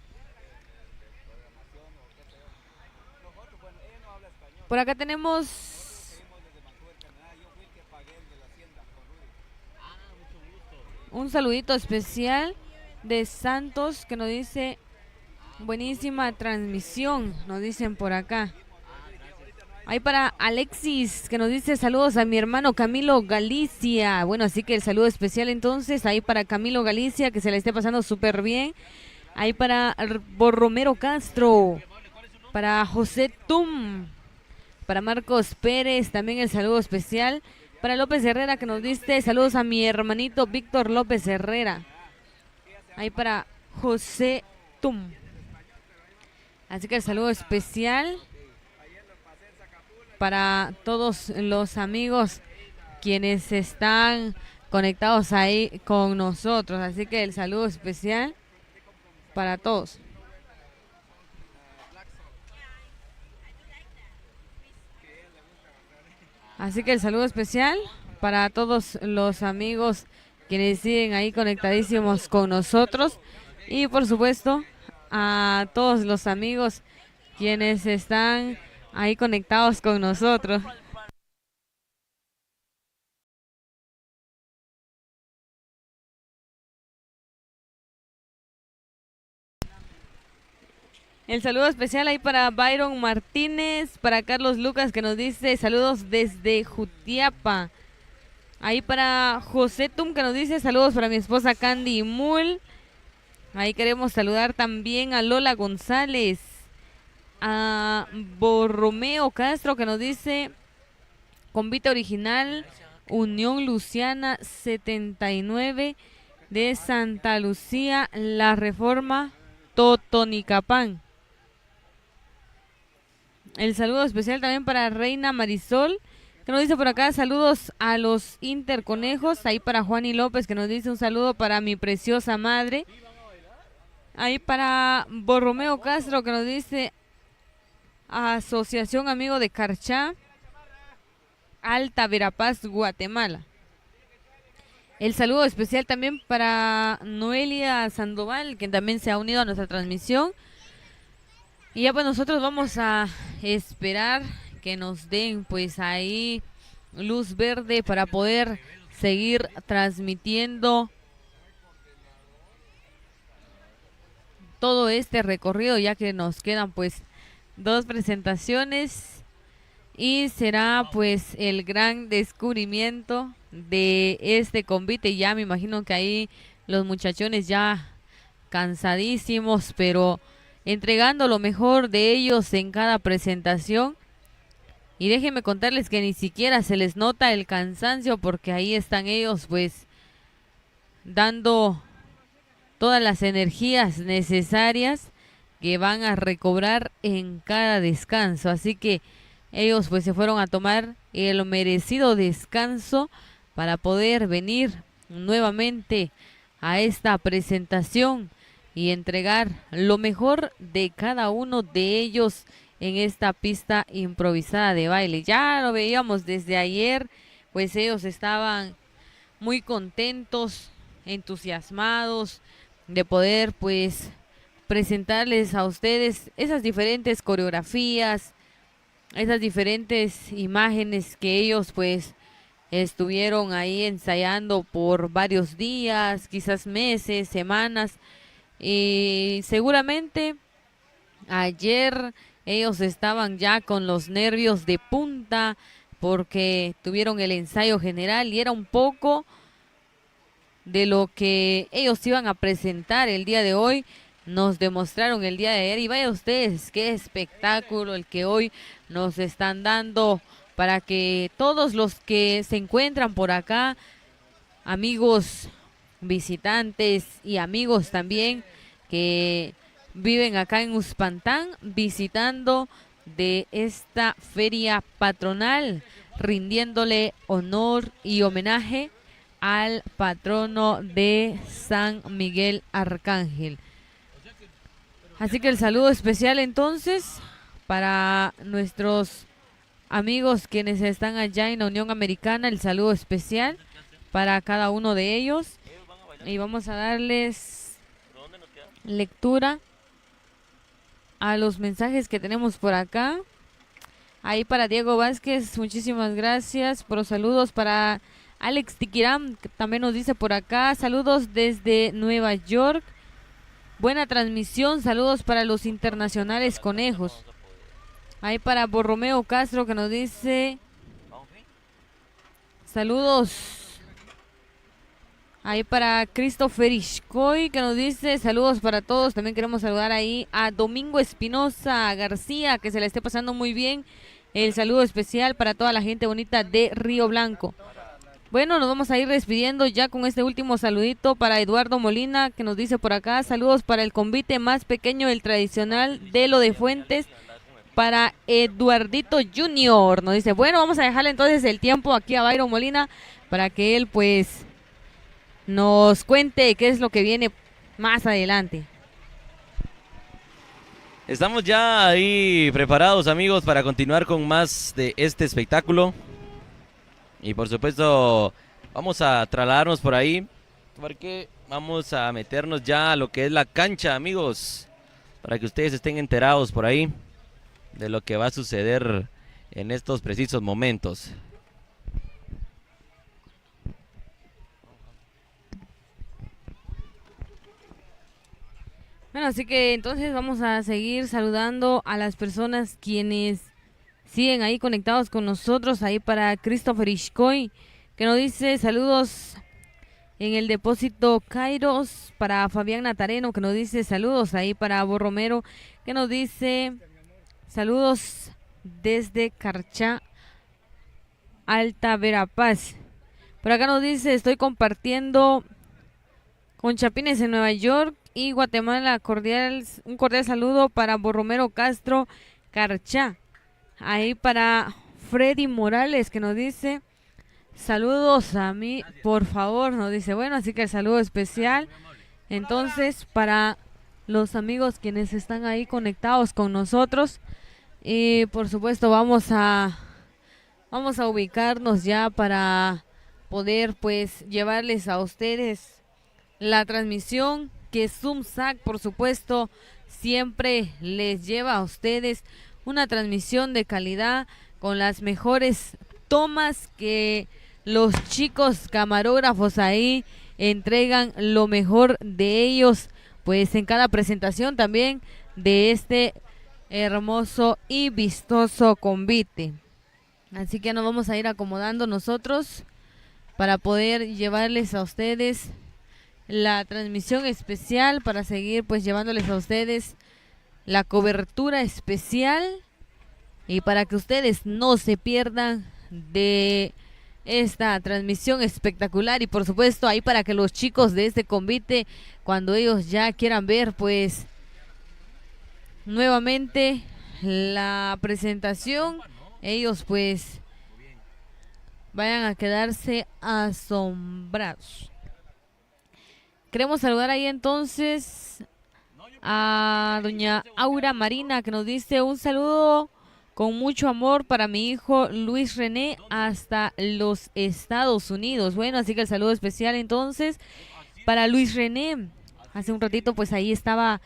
Por acá tenemos un saludito especial de Santos que nos dice buenísima transmisión, nos dicen por acá. Ahí para Alexis, que nos dice saludos a mi hermano Camilo Galicia. Bueno, así que el saludo especial entonces, ahí para Camilo Galicia, que se le esté pasando súper bien. Ahí para Borromero Castro, para José Tum, para Marcos Pérez, también el saludo especial. Para López Herrera, que nos dice saludos a mi hermanito Víctor López Herrera. Ahí para José Tum. Así que el saludo especial para todos los amigos quienes están conectados ahí con nosotros. Así que el saludo especial para todos. Así que el saludo especial para todos los amigos quienes siguen ahí conectadísimos con nosotros. Y por supuesto a todos los amigos quienes están ahí conectados con nosotros. El saludo especial ahí para Byron Martínez, para Carlos Lucas que nos dice saludos desde Jutiapa. Ahí para José Tum que nos dice saludos para mi esposa Candy Mul. Ahí queremos saludar también a Lola González. A Borromeo Castro que nos dice convite original Unión Luciana 79 de Santa Lucía, La Reforma, Totonicapán. El saludo especial también para Reina Marisol que nos dice por acá saludos a los Interconejos. Ahí para Juani López que nos dice un saludo para mi preciosa madre. Ahí para Borromeo Castro que nos dice Asociación Amigo de Carchá, Alta Verapaz, Guatemala. El saludo especial también para Noelia Sandoval, quien también se ha unido a nuestra transmisión. Y ya pues nosotros vamos a esperar que nos den pues ahí luz verde para poder seguir transmitiendo todo este recorrido, ya que nos quedan pues 2 presentaciones y será pues el gran descubrimiento de este convite. Ya me imagino que ahí los muchachones ya cansadísimos, pero entregando lo mejor de ellos en cada presentación. Y déjenme contarles que ni siquiera se les nota el cansancio porque ahí están ellos pues dando todas las energías necesarias que van a recobrar en cada descanso. Así que ellos pues se fueron a tomar el merecido descanso para poder venir nuevamente a esta presentación y entregar lo mejor de cada uno de ellos en esta pista improvisada de baile. Ya lo veíamos desde ayer, pues ellos estaban muy contentos, entusiasmados de poder pues presentarles a ustedes esas diferentes coreografías, esas diferentes imágenes que ellos pues estuvieron ahí ensayando por varios días, quizás meses, semanas, y seguramente ayer ellos estaban ya con los nervios de punta porque tuvieron el ensayo general y era un poco de lo que ellos iban a presentar el día de hoy. Nos demostraron el día de ayer y vaya ustedes qué espectáculo el que hoy nos están dando para que todos los que se encuentran por acá, amigos visitantes y amigos también que viven acá en Uspantán visitando de esta feria patronal, rindiéndole honor y homenaje al patrono de San Miguel Arcángel. Así que el saludo especial entonces para nuestros amigos quienes están allá en la Unión Americana, el saludo especial para cada uno de ellos. Y vamos a darles lectura a los mensajes que tenemos por acá. Ahí para Diego Vázquez, muchísimas gracias por los saludos. Para Alex Tiquiram, que también nos dice por acá, saludos desde Nueva York. Buena transmisión, saludos para los internacionales conejos. Ahí para Borromeo Castro que nos dice saludos. Ahí para Christopher Ishkoy que nos dice saludos para todos. También queremos saludar ahí a Domingo Espinosa García, que se la esté pasando muy bien. El saludo especial para toda la gente bonita de Río Blanco. Bueno, nos vamos a ir despidiendo ya con este último saludito para Eduardo Molina, que nos dice por acá, saludos para el convite más pequeño del tradicional de lo de Fuentes, para Eduardito Junior. Nos dice, bueno, vamos a dejarle entonces el tiempo aquí a Byron Molina para que él pues nos cuente qué es lo que viene más adelante. Estamos ya ahí preparados, amigos, para continuar con más de este espectáculo. Y por supuesto, vamos a trasladarnos por ahí, porque vamos a meternos ya a lo que es la cancha, amigos, para que ustedes estén enterados por ahí de lo que va a suceder en estos precisos momentos. Bueno, así que entonces vamos a seguir saludando a las personas quienes siguen ahí conectados con nosotros. Ahí para Christopher Ishkoy, que nos dice saludos en el depósito Kairos. Para Fabián Natareno, que nos dice saludos. Ahí para Borromero, que nos dice saludos desde Carchá, Alta Verapaz. Por acá nos dice, estoy compartiendo con Chapines en Nueva York y Guatemala. Un cordial saludo para Borromero Castro, Carchá. Ahí para Freddy Morales, que nos dice saludos a mí, por favor, nos dice. Bueno, así que el saludo especial entonces para los amigos quienes están ahí conectados con nosotros. Y por supuesto vamos a ubicarnos ya para poder pues llevarles a ustedes la transmisión que ZoomSac por supuesto siempre les lleva a ustedes. Una transmisión de calidad con las mejores tomas, que los chicos camarógrafos ahí entregan lo mejor de ellos, pues en cada presentación también de este hermoso y vistoso convite. Así que nos vamos a ir acomodando nosotros para poder llevarles a ustedes la transmisión especial, para seguir pues llevándoles a ustedes la cobertura especial y para que ustedes no se pierdan de esta transmisión espectacular. Y por supuesto ahí para que los chicos de este convite, cuando ellos ya quieran ver pues nuevamente la presentación, ellos pues vayan a quedarse asombrados. Queremos saludar ahí entonces a doña Aura Marina, que nos dice un saludo con mucho amor para mi hijo Luis René hasta los Estados Unidos. Bueno, así que el saludo especial entonces para Luis René. Hace un ratito pues ahí estaba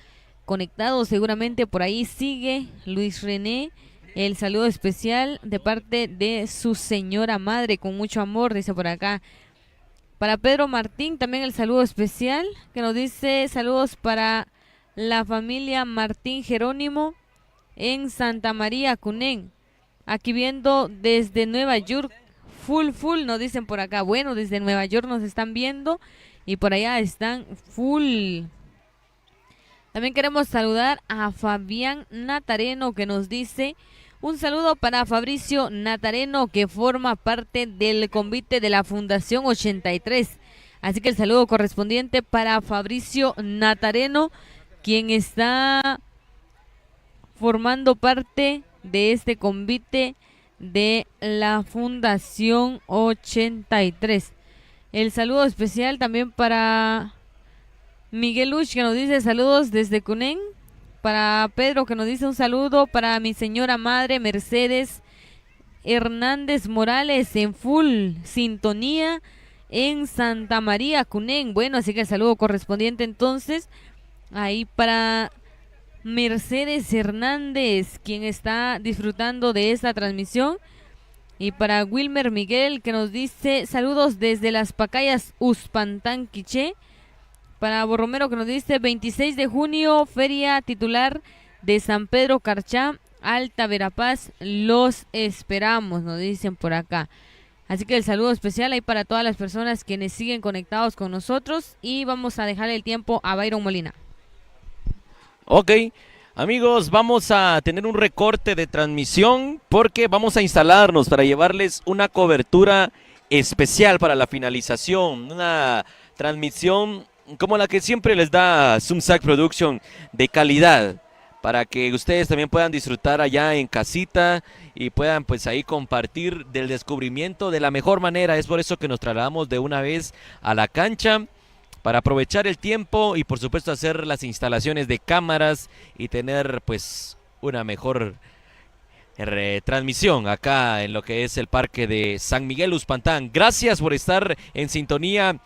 conectado, seguramente por ahí sigue Luis René. El saludo especial de parte de su señora madre, con mucho amor, dice por acá. Para Pedro Martín también el saludo especial, que nos dice saludos para la familia Martín Jerónimo en Santa María, Cunén. Aquí viendo desde Nueva York, full, nos dicen por acá. Bueno, desde Nueva York nos están viendo y por allá están full. También queremos saludar a Fabián Natareno, que nos dice un saludo para Fabricio Natareno, que forma parte del convite de la Fundación 83. Así que el saludo correspondiente para Fabricio Natareno, quien está formando parte de este convite de la Fundación 83. El saludo especial también para Miguel Luch, que nos dice saludos desde Cunén. Para Pedro, que nos dice un saludo para mi señora madre Mercedes Hernández Morales, en full sintonía en Santa María, Cunén. Bueno, así que el saludo correspondiente entonces ahí para Mercedes Hernández, quien está disfrutando de esta transmisión. Y para Wilmer Miguel, que nos dice saludos desde las Pacayas, Uspantán, Quiché. Para Borromero, que nos dice 26 de junio, feria titular de San Pedro Carchá, Alta Verapaz, los esperamos, nos dicen por acá. Así que el saludo especial ahí para todas las personas quienes siguen conectados con nosotros, y vamos a dejarle el tiempo a Byron Molina. Ok, amigos, vamos a tener un recorte de transmisión porque vamos a instalarnos para llevarles una cobertura especial para la finalización, una transmisión como la que siempre les da Sumsac Production, de calidad, para que ustedes también puedan disfrutar allá en casita y puedan pues ahí compartir del descubrimiento de la mejor manera. Es por eso que nos trasladamos de una vez a la cancha, para aprovechar el tiempo y por supuesto hacer las instalaciones de cámaras y tener pues una mejor retransmisión acá en lo que es el parque de San Miguel Uspantán. Gracias por estar en sintonía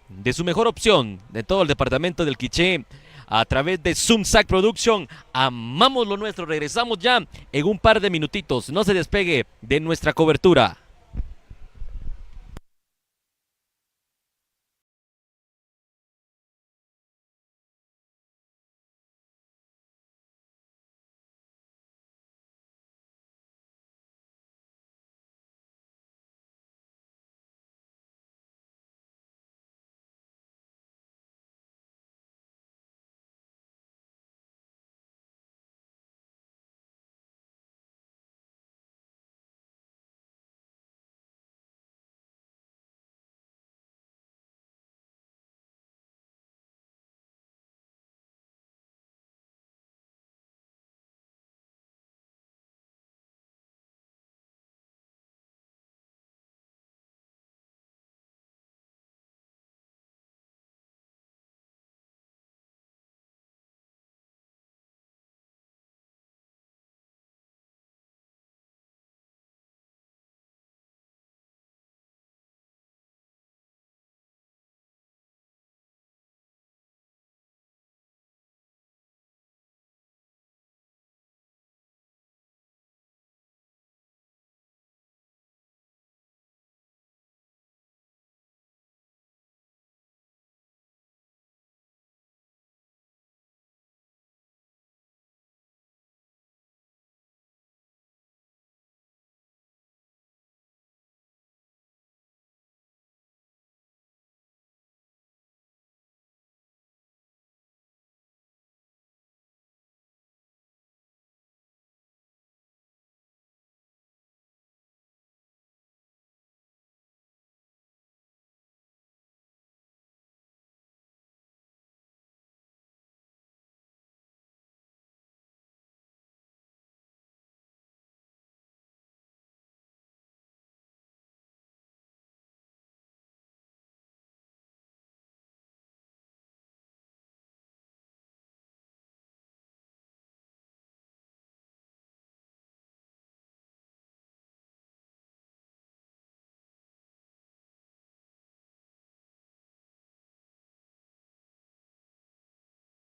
de su mejor opción de todo el departamento del Quiché a través de Sumsac Production. Amamos lo nuestro. Regresamos ya en un par de minutitos. No se despegue de nuestra cobertura.